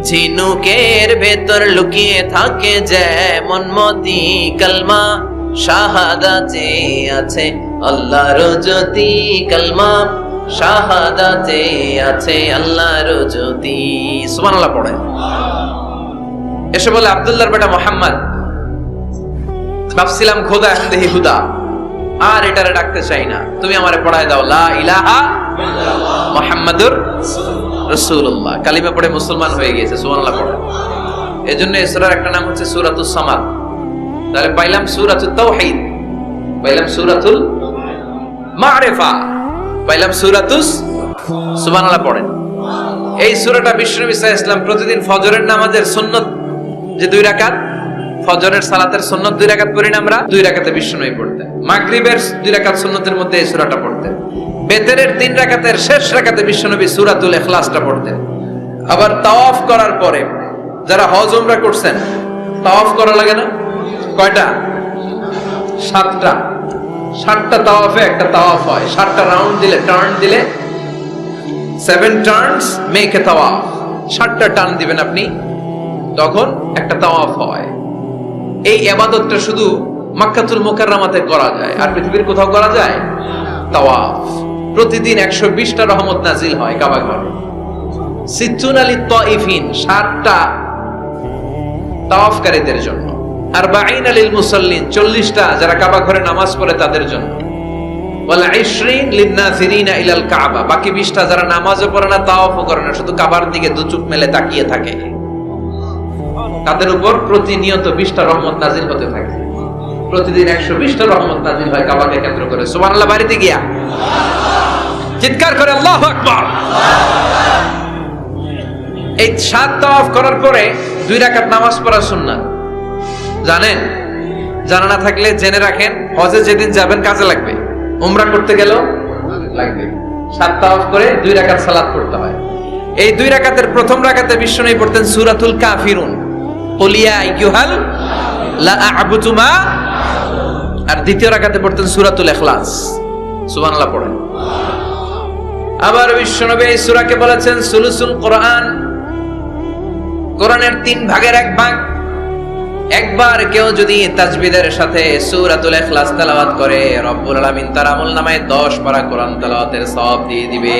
ঝিনুকের ভেতর লুকিয়ে থাকে যেমন মতি, কালমা শাহাদাতে আছে আল্লাহর জ্যোতি, কালমা শাহাদাতে আছে আল্লাহর জ্যোতি। সুবহানাল্লাহ পড়ে। এসে বলে, আব্দুল্লাহর বেটা মোহাম্মদ, ভাবছিলাম খোদা, এখন দেখি হুদা, আর এটারে ডাকতে চাই না, তুমি আমারে পড়ায় দাও লা ইলাহা মুহাম্মাদুর রাসূলুল্লাহ। কালিমা পড়ে মুসলমান হয়ে গিয়েছে। সুবহানাল্লাহ পড়ে। এজন্য এই সূরার একটা নাম হচ্ছে সূরাতুস সামাদ। তাহলে পাইলাম সূরাতুত তাওহীদ, পাইলাম সূরাতুল মারিফা, পাইলাম সূরাতুস। সুবহানাল্লাহ পড়েন। এই সূরাটা বিশ্বনবী সাল্লাল্লাহু আলাইহি ওয়াসাল্লাম প্রতিদিন ফজরের নামাজের সুন্নাত যে 2 রাকাত, ফজরের সালাতের সুন্নাত 2 রাকাত পড়ি না আমরা, 2 রাকাতে বিশ্বনবী পড়তেন। মাগরিবের 2 রাকাত সুন্নাতের মধ্যে এই সূরাটা পড়তেন। বেতেরের 3 রাকাতের শেষ রাকাতে বিশ্বনবী সূরাতুল ইখলাসটা পড়তেন। আবার তাওয়াফ করার পরে যারা হজ উমরা করছেন, তাওয়াফ করা লাগে না? কয়টা? 7টা। 7টা তাওয়াফে একটা তাওয়াফ হয়। 7টা রাউন্ড দিলে, টার্ন দিলে, 7 টার্নস মেক এ তাওয়াফ। 7টা টার্ন দিবেন আপনি, তখন একটা তাওয়াফ হয়। এই ইবাদতটা শুধু মক্কাতুল মুকাররমাতে করা যায়, আর পৃথিবীর কোথাও করা যায়? তাওয়াফ প্রতিদিন 120টা রহমত নাজিল হয় কাবা ঘরে। সিত্তুনা লিত-তাইফিন, 60টা তাওয়াফকারীদের জন্য। 40 লিল মুসাল্লিন, 40টা যারা কাবা ঘরে নামাজ পড়ে তাদের জন্য। ওয়াল 20 লিন-নাযিরিনা ইলাল কাবা, বাকি 20টা যারা নামাজও পড়ে না, তাওয়াফও করে না, শুধু কাবার দিকে দু চোখ মেলে তাকিয়ে থাকে, তাদের উপর প্রতিনিয়ত 20টা রহমত নাজিল হতে থাকে। প্রতিদিন 120টা রহমত নাজিল হয় কাবাকে কেন্দ্র করে। সুবহানাল্লাহ। বাড়িতে গিয়া চিৎকার করে আল্লাহু আকবার। এই 7 তাওয়াফ করার পরে 2 রাকাত নামাজ পড়া সুন্নাত। জানেন? জানা না থাকলে জেনে রাখেন, হজে যেদিন যাবেন কাজে লাগবে, উমরা করতে গেলেও লাগবে। 7 তাওয়াফ করে 2 রাকাত সালাত পড়তে হয়। এই 2 রাকাতের প্রথম রাকাতে বিশ্বনবী পড়তেন সূরাতুল কাফিরুন, কুল ইয়া আইয়ুহাল লা আ'বুদু মা, আর দ্বিতীয় রাকাতে পড়তেন সূরাতুল ইখলাস। সুবহানাল্লাহ পড়েন। আবার বিশ্বনবী এই সূরাকে বলেছেন সুলুসুল কোরআন, কোরআনের 3 ভাগের 1 ভাগ। একবার কেউ যদি তাজবিদের সাথে সূরাতুল ইখলাস তেলাওয়াত করে, রব্বুল আলামিন তার আমলনামায় 10 পারা কোরআন তেলাওয়াতের সওয়াব দিয়ে দিবে।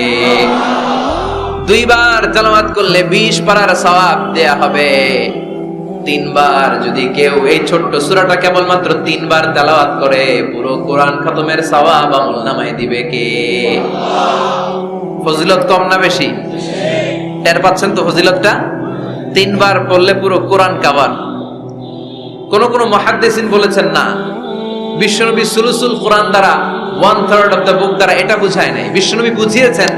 2 বার তেলাওয়াত করলে 20 পারার সওয়াব দেয়া হবে। 3 বার যদি কেউ এই ছোট্ট সূরাটা কেবলমাত্র 3 বার তেলাওয়াত করে, পুরো কোরআন খতমের সওয়াব আমলনামায় দিবে কে? ফজিলত কম না বেশি? টের পাচ্ছেন তো ফজিলতটা? 3 বার পড়লে পুরো কোরআন কভার। কোন কোন মুহাদ্দিসিন বলেছেন না, বিশ্বনবী সুলুসুল কোরআন দ্বারা 1/3 অফ দ্য বুক দ্বারা এটা বুঝায় নাই। বিশ্বনবী বুঝিয়েছেন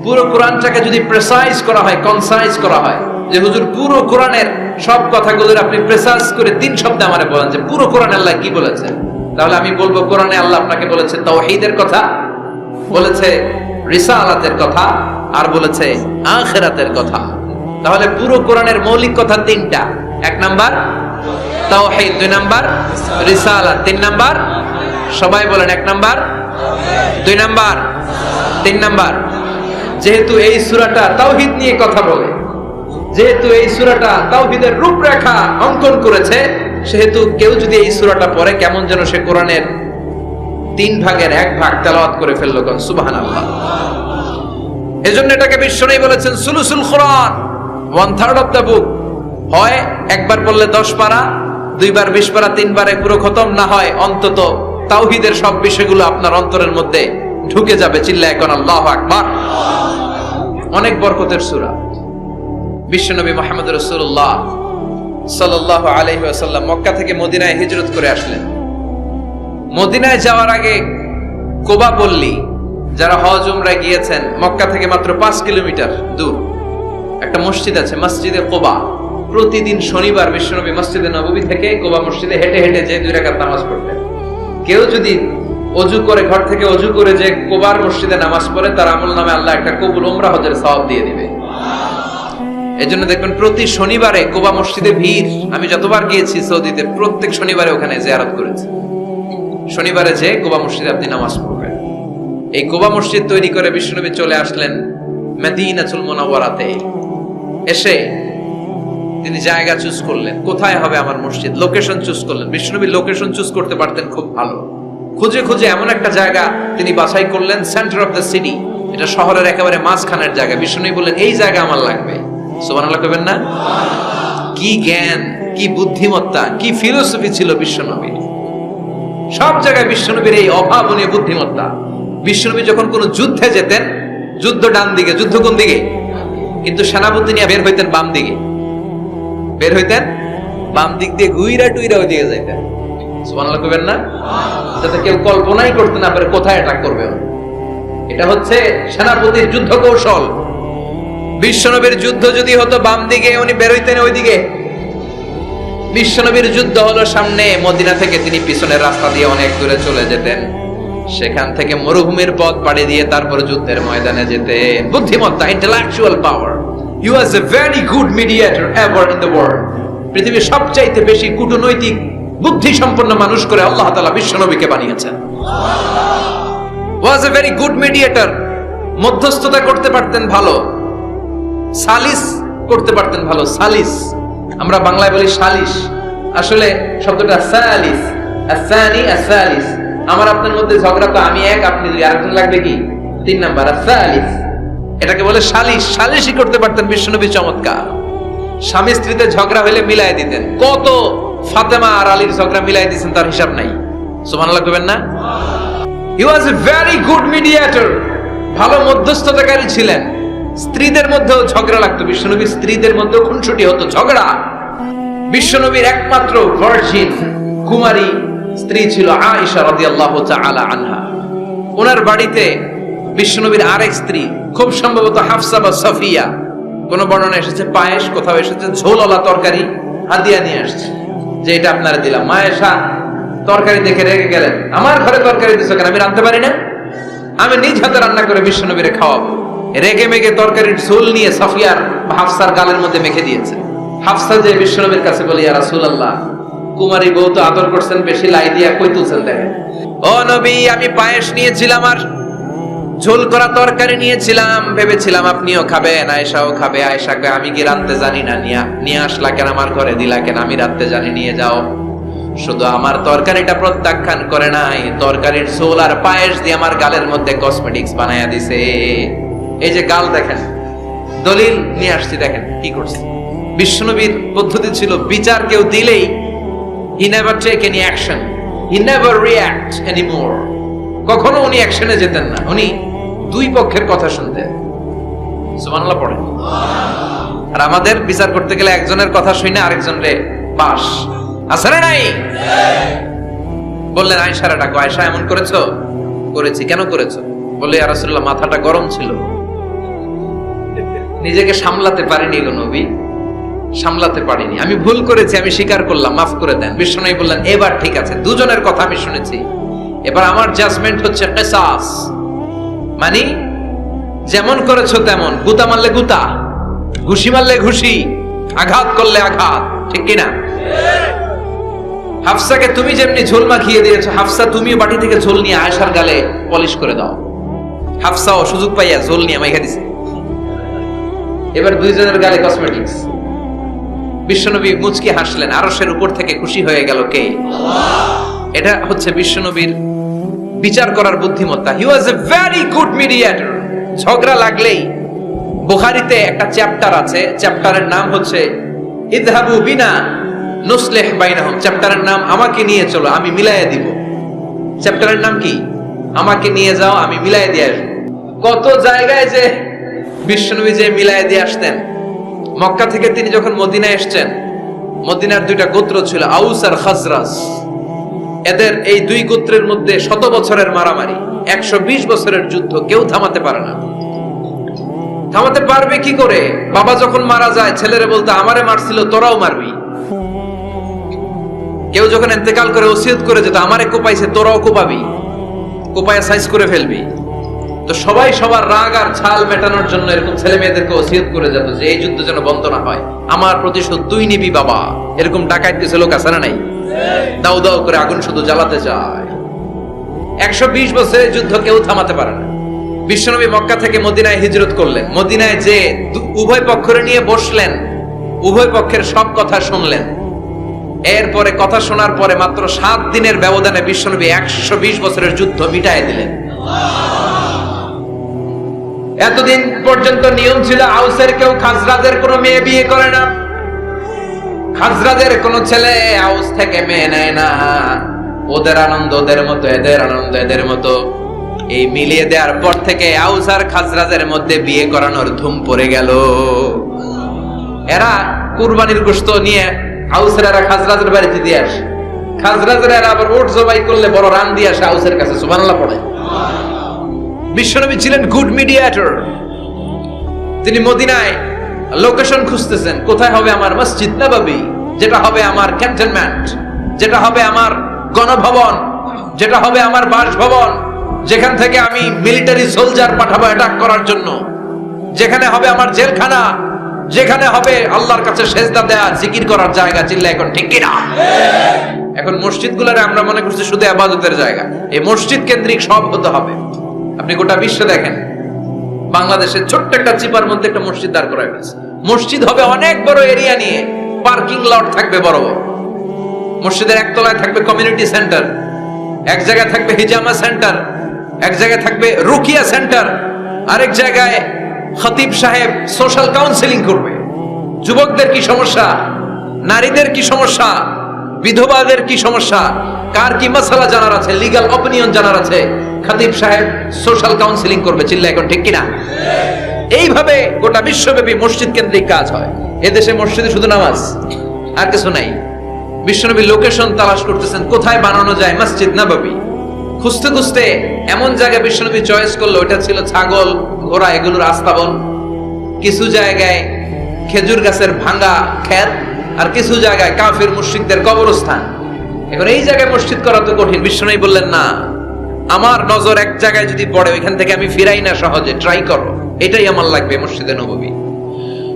পুরো কোরআনটাকে যদি প্রেসাইজ করা হয়, কনসাইজ করা হয়, যে হুজুর পুরো কোরআনের সব কথাগুলো আপনি প্রেসাইজ করে 3 শব্দে আমারে বলেন যে পুরো কোরআনে আল্লাহ কি বলেছেন, তাহলে আমি বলবো কোরআনে আল্লাহ আপনাকে বলেছে তাওহীদের কথা, বলেছে রিসালাতের কথা, আর বলেছে আখিরাতের কথা। তাহলে পুরো কোরআনের মৌলিক কথা 3টা। 1 নাম্বার তাওহীদ, 2 নাম্বার রিসালাত, 3 নাম্বার সবাই বলেন 1 নাম্বার, 2 নাম্বার, 3 নাম্বার। যেহেতু এই সূরাটা তাওহীদ নিয়ে কথা বলে, যেহেতু এই সূরাটা তাওহীদের রূপরেখা অঙ্কন করেছে, সেহেতু কেউ যদি এই সূরাটা পড়ে কেমন যেন সে কোরআনের 3 ভাগের 1 ভাগ তেলাওয়াত করে ফেললো। কোন সুবহানাল্লাহ। এজন্য এটাকে বিশ্বনবী বলেছেন সুলুসুল কোরআন, 1/3 অফ দ্য বুক। হয় একবার পড়লে 10 পারা, 2 বার 20 পারা, 3 বারে পুরো খতম, না হয় অন্তত তাওহীদের সব বিষয়গুলো আপনার অন্তরের মধ্যে ঢুকে যাবে। চিল্লায় কোন আল্লাহু আকবার। অনেক বরকতের সূরা। বিশ্বনবী মুহাম্মদ রাসূলুল্লাহ সাল্লাল্লাহু আলাইহি ওয়াসাল্লাম মক্কা থেকে মদিনায় হিজরত করে আসলেন। মদিনায় যাওয়ার আগে কোবা পল্লী, যারা হজ উমরায় গিয়েছেন, মক্কা থেকে মাত্র 5 কিলোমিটার দূর একটা মসজিদ আছে, মসজিদে কোবা। প্রতিদিন শনিবার বিশ্বনবী মসজিদে নববী থেকে কোবা মসজিদে হেঁটে হেঁটে যে 2 রাকাত নামাজ পড়তেন। কেউ যদি অজু করে, ঘর থেকে অজু করে যে কোবার মসজিদে নামাজ পড়ে, তার আমলনামায় আল্লাহ একটা কবুল উমরা হজের সওয়াব দিয়ে দিবে। এজন্য দেখবেন প্রতি শনিবারে কোবা মসজিদে ভিড়। আমি যতবার গিয়েছি সৌদিতে, প্রত্যেক শনিবারে ওখানে জিয়ারত করেছি। শনিবারে যে কোবা মসজিদে আপনি নামাজ পড়বেন। এই কোবা মসজিদ তৈরি করে বিশ্বনবী চলে আসলেন মদিনাতুল মুনাওয়ারাতে। এসে তিনি জায়গা চুজ করলেন, কোথায় হবে আমার মসজিদ, লোকেশন চুজ করলেন। বিশ্বনবী লোকেশন চুজ করতে পারতেন খুব ভালো। খুঁজে খুঁজে এমন একটা জায়গা তিনি বাছাই করলেন, সেন্টার অফ দ্য সিটি, এটা শহরের একেবারে মাঝখানের জায়গা। বিশ্বনবী বললেন এই জায়গা আমার লাগবে। সুবহানাল্লাহ কইবেন না? কি জ্ঞান, কি বুদ্ধিমত্তা, কি ফিলোসফি ছিল বিশ্বনবীর। সব জায়গায় বিশ্বনবীর এই অভাবনীয় বুদ্ধিমত্তা। বিশ্বনবী যখন কোনো যুদ্ধে যেতেন, যুদ্ধ ডান দিকে, যুদ্ধ কোন দিকে? কিন্তু সেনাপতি নিয়ে বের হইতেন বাম দিকে, বের হইতেন বাম দিক দিয়ে, ঘুইরা টুইরা ওই দিকে যাইতেন। সুবহানাল্লাহ কইবেন না? যাতে কেউ কল্পনাই করতে না পারে কোথায় অ্যাটাক করবে। এটা হচ্ছে সেনাপতির যুদ্ধ কৌশল। বিশ্বনবীর যুদ্ধ যদি হতো বাম দিকে, উনি বের হইতেন ওই দিকে। বিশ্বনবীর যুদ্ধ হলো সামনে, মদিনা থেকে তিনি পিছনের রাস্তা দিয়ে অনেক দূরে চলে যেতেন। সেখান থেকে মরুভূমির পথ পাড়ি দিয়ে তারপর যুদ্ধের ময়দানে যেতেন। বুদ্ধিমত্তা, intellectual power. He was a very good mediator ever in the world. পৃথিবীর সবচাইতে বেশি কূটনৈতিক বুদ্ধি সম্পন্ন মানুষ করে আল্লাহ তাআলা বিশ্বনবীকে বানিয়েছেন। Was a very good mediator. মধ্যস্থতা করতে পারতেন ভালো, সালিস করতে পারতেন ভালো। সালিস আমরা বাংলায় বলি সালিশ, আসলে শব্দটা সালিস, আসানি আসালিস। আমার আপনার মধ্যে ঝগড়া তো আমি 1, আপনি 2, আরেকজন লাগবে কি 3 নাম্বার, সালিস। এটাকে বলে সালিশ। সালিশই করতে পারতেন বিশ্বনবী, চমৎকার। স্বামী স্ত্রীতে ঝগড়া হলে মিলাই দিতেন। কত ফাতেমা আর আলীর ঝগড়া মিলাই দিয়েছেন তার হিসাব নাই। সুবহানাল্লাহ কইবেন না? He was a very good mediator. ভালো মধ্যস্থতাকারী ছিলেন। স্ত্রীদের মধ্যেও ঝগড়া লাগতো, বিশ্বনবীর স্ত্রীদের মধ্যেও খুনসুটি হতো, ঝগড়া। বিশ্বনবীর একমাত্র ভার্জিন কুমারী স্ত্রী ছিল আয়েশা রাদিয়াল্লাহু তাআলা আনহা। ওনার বাড়িতে বিশ্বনবীর আরেক স্ত্রী, খুব সম্ভবত হাফসা বা সাফিয়া, কোন বর্ণনা এসেছে পায়েস, কোথাও এসেছে ঝোলওয়ালা তরকারি হাদিয়া নিয়ে আসছে। যে এটা আপনারা দিলাম। মা আয়েশা তরকারি দেখে রেগে গেলেন, আমার ঘরে তরকারি দিছো কেন, আমি রাঁধতে পারি না? আমি নিজ হাতে রান্না করে বিশ্বনবীরে খাওয়াবো। রেগে মেগে তরকারির ঝোল নিয়ে সাফিয়ার হাফসার গালের মধ্যে মেখে দিয়েছে। হাফসা যে বিশ্বনবীর কাছে বলি, ইয়া রাসূলুল্লাহ, কুমারী বউ তো আদর করছেন বেশি, লাই দিয়া কই তুলছেন দেখেন। ও নবী, আমি পায়েস নিয়েছিলাম আর ঝোল করা তরকারি নিয়েছিলাম, ভেবেছিলাম আপনিও খাবেন, আয়েশাও খাবে। আয়েশাকে আমি কি রাঁধতে জানি না, নিয়ে আসলা কেন আমার ঘরে, দিলা কেন? আমি রাঁধতে জানি, নিয়ে যাও। শুধু আমার তরকারিটা প্রত্যাখ্যান করে নাই, তরকারির ঝোল আর পায়েস দিয়ে আমার গালের মধ্যে কসমেটিক্স বানায়া দিছে। এই যে গাল দেখেন, দলিল নিয়ে আসছি, দেখেন কি করছে। বিশ্বনবীর পদ্ধতি ছিল, বিচার কেউ দিলেই he never take any action, he never react anymore। কখনো উনি অ্যাকশনে যেতেন না, উনি দুই পক্ষের কথা শুনতেন। সুবহানাল্লাহ পড়েন। আর আমাদের বিচার করতে গেলে একজনের কথা শুনে আরেকজনের বাস আছে না নাই? বললেন আয়েশারে ডাকো, আয়েশা এমন করেছো? করেছি। কেন করেছো? বলে ইয়া রাসূলুল্লাহ, মাথাটা গরম ছিল, নিজেকে সামলাতে পারিনি গো নবী, সামলাতে পারিনি, আমি ভুল করেছি, আমি স্বীকার করলাম, মাফ করে দেন। বিশ্বনবী বললেন এবার ঠিক আছে, দুজনের কথা আমি শুনেছি, এবার আমার জাজমেন্ট হচ্ছে কিসাস, মানে যেমন করেছো তেমন, গুতা মারলে গুতা, ঘুষি মারলে ঘুষি, আঘাত করলে আঘাত, ঠিক কিনা? হাফসাকে তুমি যেমনি ঝোল মাখিয়ে দিয়েছো, হাফসা তুমিও বাটি থেকে ঝোল নিয়ে আয়েশার গালে পলিশ করে দাও। হাফসাও সুযোগ পাইয়া ঝোল নিয়ে মাইখা দিছে। এবার দুইজনের গালে কসমেটিক্স। বিশ্বনবী মুচকি হাসলেন, আরশের উপর থেকে খুশি হয়ে গেল কে? আল্লাহ। এটা হচ্ছে বিশ্বনবীর বিচার করার বুদ্ধিমত্তা। হি ওয়াজ এ ভেরি গুড মিডিয়েটর। ঝগড়া লাগলেই, বুখারীতে একটা চ্যাপ্টার আছে, চ্যাপ্টারের নাম হচ্ছে ইযহাবু বিনা নুসলিহ বাইনাহুম। চ্যাপ্টারের নাম আমাকে নিয়ে চলো, আমি মিলাইয়া দিব। চ্যাপ্টারের নাম কি? আমাকে নিয়ে যাও, আমি মিলাইয়া দিয়ে আসবো। কত জায়গায় যে বিশ্বনবী যে মিলাইয়া দিয়ে আসতেন। মক্কা থেকে তিনি যখন মদিনায় এসেছেন, মদিনার দুইটা গোত্র ছিল, আউস আর খাজরাজ। এদের এই দুই গোত্রের মধ্যে 100 বছরের মারামারি, 120 বছরের যুদ্ধ, কেউ থামাতে পারে না। থামাতে পারবে কি করে? বাবা যখন মারা যায়, ছেলেরা বলতো আমারে মারছিল, তোরাও মারবি। কেউ যখন ইন্তেকাল করে ওসিয়ত করে যেত, আমারে কোপাইছে, তোরাও কোপাবি, কোপায়া সাইজ করে ফেলবি। তো সবাই সবার রাগ আর ছাল মেটানোর জন্য এরকম ছেলে মেয়েদেরকে ওসিয়ত করে যেত যে এই যুদ্ধ যেন বন্ধ না হয়, আমার প্রতিশোধ তুই নিবি বাবা। এরকম ডাকাইত কিছু লোক আছে না নাই? দাও দাও করে আগুন শুধু জ্বালাতে চায়। 120 বছরের যুদ্ধ কেউ থামাতে পারে না। বিশ্বনবী মক্কা থেকে মদিনায় হিজরত করলেন। মদিনায় যে উভয় পক্ষরে নিয়ে বসলেন, উভয় পক্ষের সব কথা শুনলেন। এরপরে কথা শোনার পরে মাত্র 7 দিনের ব্যবধানে বিশ্বনবী 120 বছরের যুদ্ধ মিটায় দিলেন। এতদিন পর্যন্ত নিয়ম ছিল আউসের কেউ খাজরাজের কোনো মেয়ে বিয়ে করে না, খাজরাজের কোনো ছেলে আউস থেকে মেয়ে নেয় না। ওদের আনন্দ ওদের মতো, এদের আনন্দ এদের মতো। এই মিলিয়ে দেওয়ার পর থেকে আউস আর খাজরাজের মধ্যে বিয়ে করানোর ধুম পড়ে গেল। এরা কুরবানির গোশত নিয়ে আউসের এরা খাজরাজের বাড়িতে দিয়ে আসে, খাজরাজের এরা আবার ওট জবাই করলে বড় রান দিয়ে আসে আউসের কাছে। সুবহানাল্লাহ পড়ে। বিশ্বনবী ছিলেন গুড মিডিয়েটর। তিনি মদিনায় লোকেশন খুঁজতেছেন, কোথায় হবে আমার মসজিদ নববী, যেটা হবে আমার ক্যান্টনমেন্ট, যেটা হবে আমার গণভবন, যেটা হবে আমার বাসভবন, যেখান থেকে আমি মিলিটারি সোলজার পাঠাবো অ্যাটাক করার জন্য, যেখানে হবে আমার জেলখানা, যেখানে হবে আল্লাহর কাছে সেজদা দেয়া, জিকির করার জায়গা। চিল্লা এখন ঠিক কিনা? এখন মসজিদগুলোরে আমরা মনে করছি শুধু ইবাদতের জায়গা। এই মসজিদ কেন্দ্রিক সব হতে হবে। আপনি গোটা বিশ্বে দেখেন, বাংলাদেশের ছোট্ট একটা চিপার মধ্যে একটা মসজিদ দাঁড় করা হয়েছে। মসজিদ হবে অনেক বড় এরিয়া নিয়ে, পার্কিং লট থাকবে বড় বড়। মসজিদের একতলায় থাকবে কমিউনিটি সেন্টার, এক জায়গায় থাকবে হিজামা সেন্টার, এক জায়গায় থাকবে রুকিয়া সেন্টার, আরেক জায়গায় খতিব সাহেব সোশ্যাল কাউন্সেলিং করবে। যুবকদের কি সমস্যা, নারীদের কি সমস্যা, বিধবাদের কি সমস্যা, কার কি মাসালা জানার আছে, লিগ্যাল অপিনিয়ন জানার আছে, খতিব সাহেব সোশ্যাল কাউন্সেলিং করবে। চিল্লা এখন ঠিক কিনা? এইভাবে গোটা বিশ্বব্যাপী মসজিদ কেন্দ্রিক কাজ হয়। এদেশে মসজিদে শুধু নামাজ, আর কিছু নাই। বিশ্বনবী লোকেশন তালাশ করতেছেন, কোথায় বানানো যায় মসজিদ নববী। খুঁজতে খুঁজতে এমন জায়গা বিশ্বনবী চয়েস করলো, ওটা ছিল ছাগল ঘোড়া এগুলোর আস্তাবল। কিছু জায়গায় খেজুর গাছের ভাঙা ক্ষেত, আর কিছু জায়গায় কাফির মুশরিকদের কবরস্থান। এখন এই জায়গায় মসজিদ করা তো কঠিন। বিশ্বনবী বললেন, না, আমার নজর এক জায়গায় যদি পড়ে ওইখান থেকে আমি ফিরাই না সহজে, ট্রাই করো, এটাই আমার লাগবে মসজিদে নববী।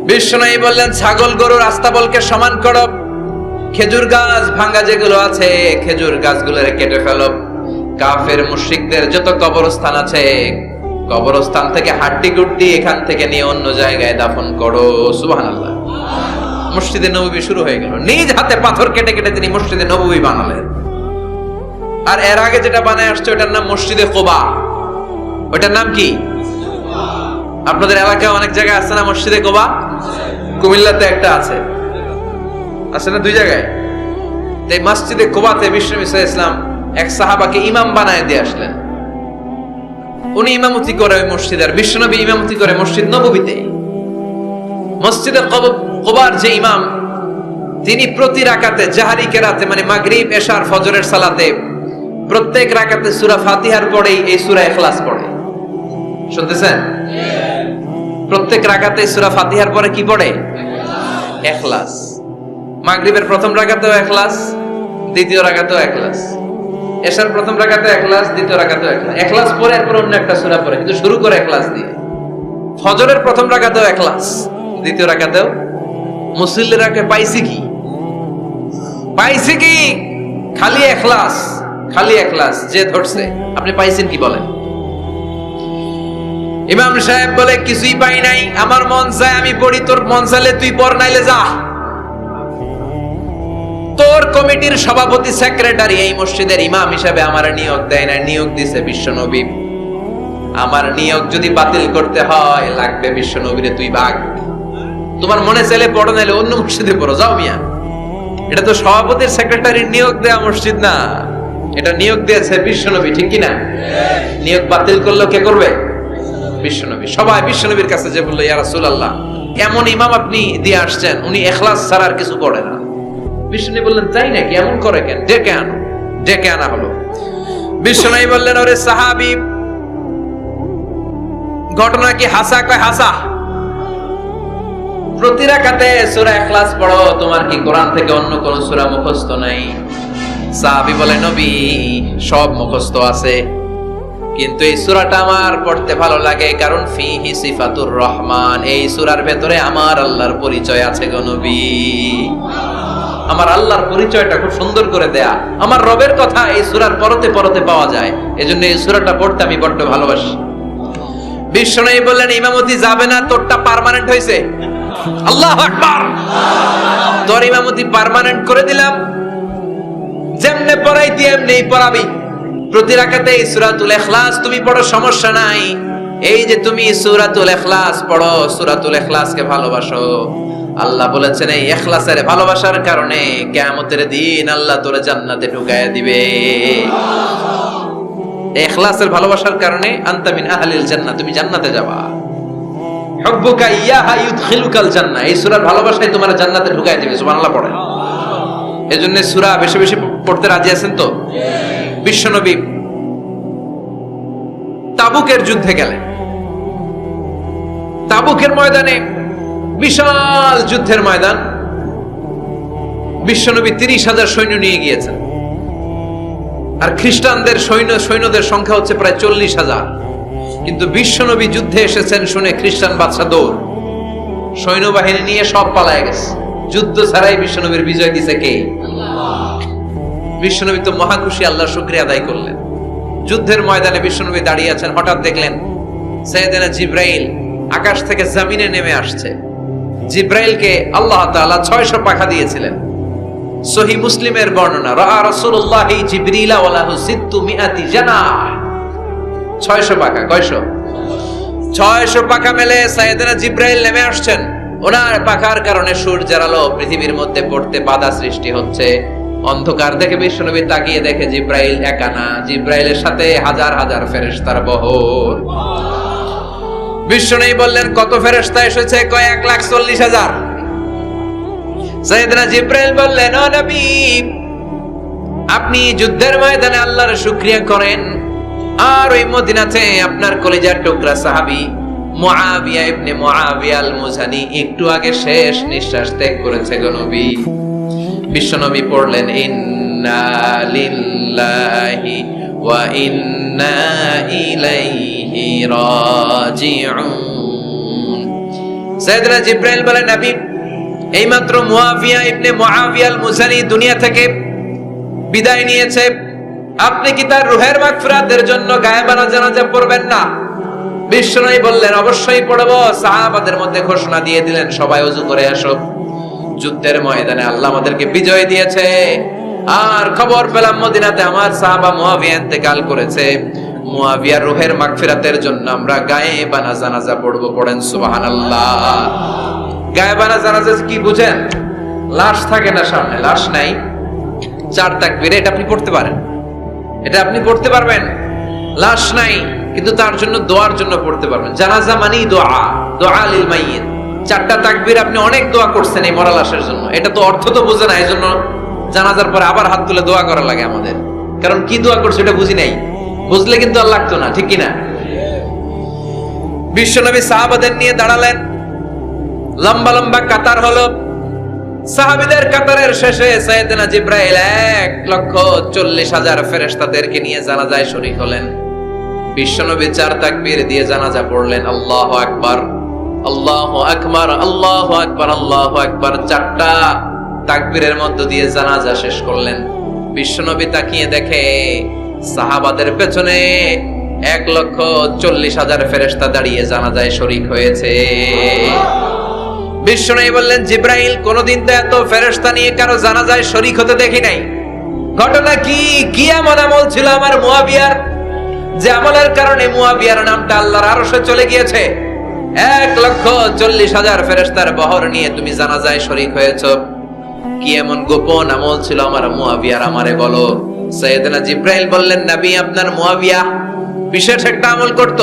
বিশ্বনবী বললেন, ছাগল গরুর আস্তাবলকে সমান করো, খেজুর গাছ ভাঙ্গা যেগুলো আছে খেজুর গাছগুলো কেটে ফেলো, কাফের মুশরিকদের যত কবরস্থান আছে কবরস্থান থেকে হাড্ডি গুড্ডি এখান থেকে নিয়ে অন্য জায়গায় দাফন করো। সুবহানাল্লাহ। মসজিদে নববী শুরু হয়ে গেল। নিজ হাতে পাথর কেটে কেটে তিনি মসজিদে নববী বানালেন। আর এর আগে যেটা বানায় আসছে ওটার নাম মসজিদে কুবা। ওটার নাম কি? আপনাদের এলাকায় অনেক জায়গায় আছে না মসজিদে কুবা? কুমিল্লাতে একটা আছে, আছে না? 2 জায়গায়। এই মসজিদে কুবাতে বিশ্বনবী সাল্লাল্লাহু আলাইহি ওয়াসাল্লাম এক সাহাবাকে ইমাম বানায় দিয়ে আসলেন। উনি ইমামতি করে ওই মসজিদের, বিশ্বনবী ইমামতি করে মসজিদ নববীতে। মসজিদে কুবার যে ইমাম, তিনি প্রতি রাকাতে জাহরি কেরাতে মানে মাগরিব এশার ফজরের সালাতে প্রত্যেক রাকাতে সূরা ফাতিহার পরেই এই সূরা ইখলাস পড়ে। শুনতেছেন? প্রত্যেক রাকাতে সূরা ফাতিহার পরে কি পড়ে? ইখলাস। মাগরিবের প্রথম রাকাতেও ইখলাস, দ্বিতীয় রাকাতেও ইখলাস, এশার প্রথম রাকাতে ইখলাস, দ্বিতীয় রাকাতেও ইখলাস। ইখলাস পরে এরপর অন্য একটা সূরা পড়ে, কিন্তু শুরু করে ইখলাস দিয়ে। ফজরের প্রথম রাকাতেও ইখলাস, দ্বিতীয় রাকাতেও। মুসল্লিরাকে পাইছি কি? পাইছি কি? খালি ইখলাস, খালি ইখলাস যে ধরছে। আপনি পাইছেন কি বলেন? ইমাম সাহেব বলে, কিছুই পাই নাই, আমার মন চায় আমি পড়ি, তোর মন চাইলে তুই পড়, নাইলে যা। তোর কমিটির সভাপতি সেক্রেটারি এই মসজিদের ইমাম হিসেবে আমার নিয়োগ দেয় না, নিয়োগ দিছে বিশ্বনবী। আমার নিয়োগ যদি বাতিল করতে হয় লাগবে বিশ্বনবীরে তুই ভাগ। তোমার মনে চাইলে পড়ো, নাইলে অন্য মসজিদে পড়ো, যাও মিয়া। এটা তো সভাপতির সেক্রেটারির নিয়োগ দেয়া মসজিদ না, এটা নিয়োগ দিয়েছে বিশ্বনবী, ঠিক কি না? নিয়োগ বাতিল করলে কে করবে? বিশ্বনবী। সবাই বিশ্বনবীর কাছে যে বললো, ইয়া রাসূলুল্লাহ, এমন ইমাম আপনি দিয়ে আসছেন, উনি ইখলাস ছাড়া আর কিছু পড়ে না। বিশ্বনবী বললেন, তাই নাকি? এমন করে কেন? ডেকে আনো। ডেকে আনা হলো। বিশ্বনবী বললেন, ওরে সাহাবী, ঘটনা কি হাসা? কয় হাসা। প্রতি রাকাতে সূরা ইখলাস পড়ো, তোমার কি কোরআন থেকে অন্য কোন সূরা মুখস্থ নাই? সাহাবী বলে, নবী, সব মুখস্থ আছে, কিন্তু এই সূরাটা আমার পড়তে ভালো লাগে, কারণ ফিহি সিফাতুর রহমান, এই সূরার ভেতরে আমার আল্লাহর পরিচয় আছে গো নবী। আমার আল্লাহর পরিচয়টা খুব সুন্দর করে দেয়া, আমার রবের কথা এই সূরার পরতে পরতে পাওয়া যায়, এজন্য এই সূরাটা পড়তে আমি বড্ড ভালোবাসি। বিশ্বনবী বললেন, ইমামতি যাবে না, তোরটা পার্মানেন্ট হয়েছে। আল্লাহু আকবার। তোর ইমামতি পার্মানেন্ট করে দিলাম, যেমনে পড়াইতি এমনিই পড়াবি। প্রতি রাকাতে এই সূরাতুল ইখলাস তুমি পড়ো, সমস্যা নাই। এই যে তুমি সূরাতুল ইখলাস পড়ো, সূরাতুল ইখলাসকে ভালোবাসো, আল্লাহ বলেছেন এই ইখলাসের ভালোবাসার কারণে কিয়ামতের দিন আল্লাহ তোরে জান্নাতে ঢুকায়া দিবে। ইখলাসের ভালোবাসার কারণে আনতা মিন আহলিল জান্নাহ, তুমি জান্নাতে যাবা। হুব্বুকা ইয়াহা ইউদখিলুকাল জান্নাহ, এই সূরার ভালোবাসায় তোমার জান্নাতে ঢুকায়া দিবে। সুবহানাল্লাহ পড়ে। এজন্য সূরা বেশি বেশি পড়তে রাজি আছেন তো? বিশ্বনবী তাবুকের যুদ্ধে গেলেন। তাবুকের ময়দানে বিশাল যুদ্ধের ময়দান। বিশ্বনবী 30,000 সৈন্য নিয়ে গিয়েছেন, আর খ্রিস্টানদের সৈন্যদের সংখ্যা হচ্ছে প্রায় 40,000। কিন্তু বিশ্বনবী যুদ্ধে এসেছেন শুনে খ্রিস্টান বাদশা দৌড়, সৈন্যবাহিনী নিয়ে সব পালায় গেছে। যুদ্ধ ছাড়াই বিশ্বনবীর বিজয় দিছে কে? বিশ্বনবী তো মহাখুশি, আল্লাহর শুকরিয়া আদায় করলেন। যুদ্ধের ময়দানে বিশ্বনবী দাঁড়িয়ে আছেন, হঠাৎ দেখলেন সাইয়েদনা জিবরাইল আকাশ থেকে জমিনে নেমে আসছে। জিবরাইলকে আল্লাহ তাআলা 600 পাখা দিয়েছিলেন। সহিহ মুসলিমের বর্ণনা, রাআ রাসূলুল্লাহ জিবরিলা ওয়া লাহু 600 জানাহ। 600 পাখা। কয়শো? 600 পাখা মেলে সাইয়েদনা জিবরাইল নেমে আসছেন। ওনার পাখার কারণে সূর্যের আলো পৃথিবীর মধ্যে পড়তে বাধা সৃষ্টি হচ্ছে। অন্ধকার দেখে বিশ্বনবী তাকিয়ে দেখে জিবরাইল একা না, জিবরাইলের সাথে হাজার হাজার ফেরেশতার বহর। বিশ্বনবী বললেন, কত ফেরেশতা এসেছে? কয় 1,40,000। সাইয়েদনা জিবরাইল বললেন, ও নবী, আপনি যুদ্ধের ময়দানে আল্লাহর শুকরিয়া করেন, আর ওই মদিনাতে আপনার কলিজার টুকরা সাহাবী মুআবিয়া ইবনে মুআবিয়া আল মুজানি একটু আগে শেষ নিঃশ্বাস ত্যাগ করেছে গো নবী। বিশ্বনবী পড়লেন ইন্না লিল্লাহি ওয়া ইন্না ইলাইহি রাজিউন। সাইয়েদনা জিবরাইল বলেন, নবী এইমাত্র মুআবিয়া ইবনে মুআবিয়া আল মুজানি দুনিয়া থেকে বিদায় নিয়েছে, আপনি কি তার রূহের মাগফিরাতের জন্য গায়েবানা জানাজা পড়বেন না? বিশ্বনবী বললেন, অবশ্যই পড়ব। সাহাবাদের মধ্যে ঘোষণা দিয়ে দিলেন, সবাই ওযু করে আসো। যুদ্ধের ময়দানে আল্লাহ আমাদেরকে বিজয় দিয়েছে, আর খবর পেলাম মদিনাতে আমার সাহাবা মুআবিয়া ইন্তেকাল করেছে। মুআবিয়ার রূহের মাগফিরাতের জন্য আমরা গায়েবানা জানাজা পড়ব। পড়েন সুবহানাল্লাহ। গায়েবানা জানাজা কি বুঝেন? লাশ থাকে না সামনে, লাশ নাই, 4 তাকবীর, এটা আপনি পড়তে পারেন, এটা আপনি পড়তে পারবেন। লাশ নাই কিন্তু তার জন্য দোয়ার জন্য পড়তে পারবেন। জানাজা মানেই দোয়া, দোয়া লিল মাইয়িত। 4টা তাকবীর আপনি অনেক দোয়া করছেন এই মরা লাশের জন্য, এটা তো অর্থ তো বুঝে না, এইজন্য জানাজার পরে আবার হাত তুলে দোয়া করা লাগে আমাদের, কারণ কি দোয়া করছে এটা বুঝি নাই। বুঝলে কিন্তু আর লাগতো না, ঠিক কিনা? বিশ্বনবী সাহাবাদের নিয়ে দাঁড়ালেন, লম্বা লম্বা কাতার হলো। সাহাবীদের কাতারের শেষে সাইয়েদনা জিবরাইল 1,40,000 ফেরেশতাদেরকে নিয়ে জানাজায় শরীক হলেন। বিশ্বনবী 4 তাকবীর দিয়ে জানাজা পড়লেন, আল্লাহু আকবার, আল্লাহু আকবার, আল্লাহু আকবার, আল্লাহু আকবার। 4টা তাকবীরের মধ্য দিয়ে জানাজা শেষ করলেন। বিশ্বনবী তাকিয়ে দেখে সাহাবাদের পেছনে 1,40,000 ফেরেশতা দাঁড়িয়ে জানাজায় শরীক হয়েছে। বিশ্বনবী বললেন, জিবরাইল, কোনদিন তো এত ফেরেশতা নিয়ে কারো জানাজায় শরীক হতে দেখি নাই। ঘটনা কি? কি এমন আমল ছিল আমার মুআবিয়ার, যে আমলের কারণে মুআবিয়ার নামটা আল্লাহর আরশে চলে গিয়েছে? 1,40,000 ফেরেশতার বহর নিয়ে তুমি জানাজায় শরীক হয়েছো। কি এমন গোপন আমল ছিল আমার মুআবিয়ার, আমারে বলো। সাইয়েদনা জিবরাইল বললেন, নবী, আপনার মুআবিয়া বিশেষ একটা আমল করত।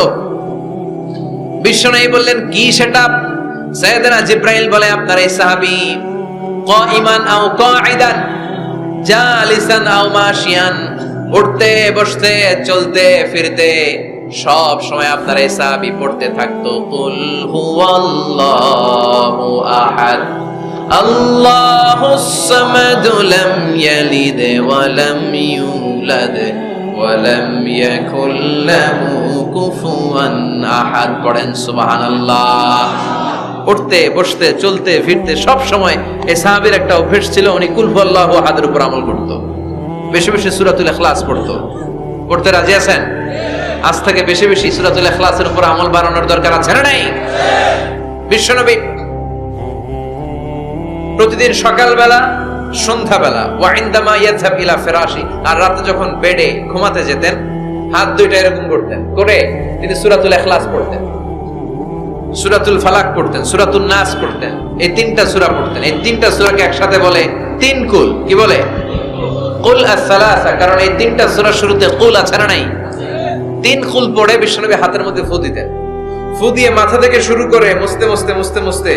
বিশ্বনবী বললেন, কি সেটা? সাইয়েদনা জিবরাইল বলে, আপনার এই সাহাবী কাইমান আও কাঈদান, জালিসান আও মাশিয়ান, উঠতে বসতে চলতে ফিরতে সব সময় আপনার এই সাহাবী পড়তে থাকতো, কুল হুয়াল্লাহু আহাদ, আল্লাহুস সামাদ, লাম ইয়ালিদ ওয়া লাম ইউলাদ ওয়া লাম ইয়াকুল লাহু কুফুয়ান আহাদ। পড়েন সুবহানাল্লাহ। উঠতে বসতে চলতে ফিরতে সব সময় এই সাহাবীর একটা অভ্যাস ছিল, উনি কুল হুয়াল্লাহু আহাদের উপর আমল করত। বেশি বেশি সূরাতুল ইখলাস পড়তো। পড়তে রাজি আছেন? আজ থেকে বেশি বেশি সূরাতুল ইখলাসের উপর আমল বাড়ানোর দরকার আছে না নাই? বিশ্বনবী প্রতিদিন সকালবেলা, সন্ধ্যাবেলা, ওয়া ইনদামা ইয়াযহাব ইলা ফিরাশি, আর রাতে যখন বেডে ঘুমাতে যেতেন, হাত দুইটা এরকম করতেন, করে তিনি সূরাতুল ইখলাস পড়তেন, সূরাতুল ফালাক পড়তেন, সূরাতুন নাস পড়তেন। এই 3টা সূরা পড়তেন। এই 3টা সূরাকে একসাথে বলে 3 কুল। কি বলে? কুল আস-সালাসা, কারণ এই 3টা সূরার শুরুতে কুল আছে না নাই? 3 কুল পড়ে বিশ্বনবী হাতের মধ্যে ফু দিতেন। ফু দিয়ে মাথা থেকে শুরু করে মুছতে মুছতে মুছতে মুছতে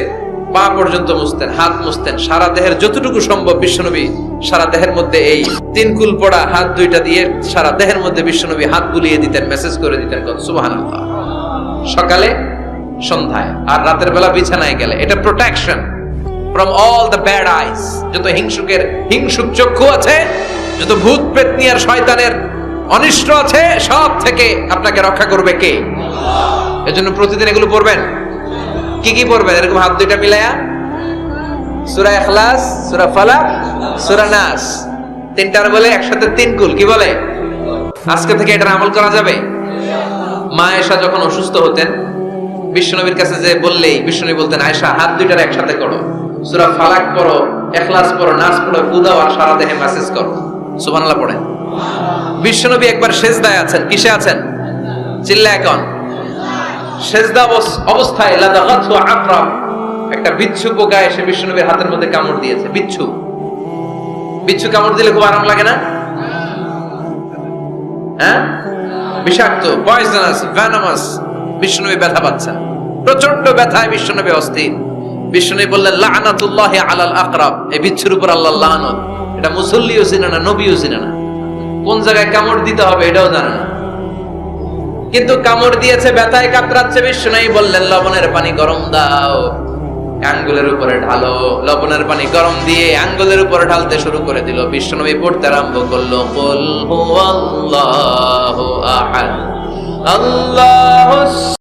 পা পর্যন্ত মুছতেন, হাত মুছতেন, সারা দেহের যতটুকু সম্ভব বিশ্বনবী সারা দেহের মধ্যে এই 3 কুল পড়া হাত দুইটা দিয়ে সারা দেহের মধ্যে বিশ্বনবী হাত বুলিয়ে দিতেন, মেসেজ করে দিতেন, সুবহানাল্লাহ। সকালে, সন্ধ্যায়, আর রাতের বেলা বিছানায় গেলে। এটা protection from all the bad আইস। যত হিংসুক চক্ষু আছে, যত ভূত প্রেতনি আর শয়তানের অনিষ্ট আছে, সব থেকে আপনাকে রক্ষা করবে কে? আল্লাহ। এজন্য প্রতিদিন এগুলো পড়বেন। কি কি পড়বেন? এরকম হাত দুইটা মিলায়া সূরা ইখলাস, সূরা ফালাক, সূরা নাস, 3টার বলে একসাথে 3 কুল। কি বলে? আজকে থেকে এটার আমল করা যাবে। মা আয়েশা যখন অসুস্থ হতেন, বিশ্বনবীর কাছে যে বললেই বিশ্বনবী বলতেন, আয়েশা, হাত দুইটার একসাথে করো, সূরা ফালাক পড়ো, ইখলাস পড়ো, নাস পড়ো, ফুদাও, আর সারা দেহে মেসেজ করো। সুবহানাল্লাহ পড়েন। বিশ্বনবী একবার সেজদায় আছেন। কিসে আছেন? চিল্লায় কোন? সেজদা অবস্থায় লাদাগাতহু আকরাব, একটা বিচ্ছু পোকা এসে বিশ্বনবীর হাতের মধ্যে কামড় দিয়েছে। বিচ্ছু কামড় দিলে খুব আরাম লাগে না? হ্যাঁ, বিষাক্ত, পয়জনাস, ভেনামাস। বিশ্বনবী ব্যথা পাচ্ছেন, প্রচন্ড ব্যথায় বিশ্বনবী অস্থির। বিশ্বনবী বললেন, লাআনাতুল্লাহি আলাল আকরাব, এই বিচ্ছুর উপর আল্লাহর লানত। এটা মুসল্লিও চিনে না, নবীও চিনে না, কোন জায়গায় কামড় দিতে হবে এটাও জানে না। কিন্তু কামড় দিয়েছে, ব্যথায় কাতরাচ্ছে। বিশ্বনবী বললেন লবণের পানি গরম দাও, আঙ্গুলের উপরে ঢালো। লবণের পানি গরম দিয়ে আঙ্গুলের উপরে ঢালতে শুরু করে দিল। বিশ্বনবী পড়তে আরম্ভ করলো কুল হুয়াল্লাহু আহাদ আল্লাহু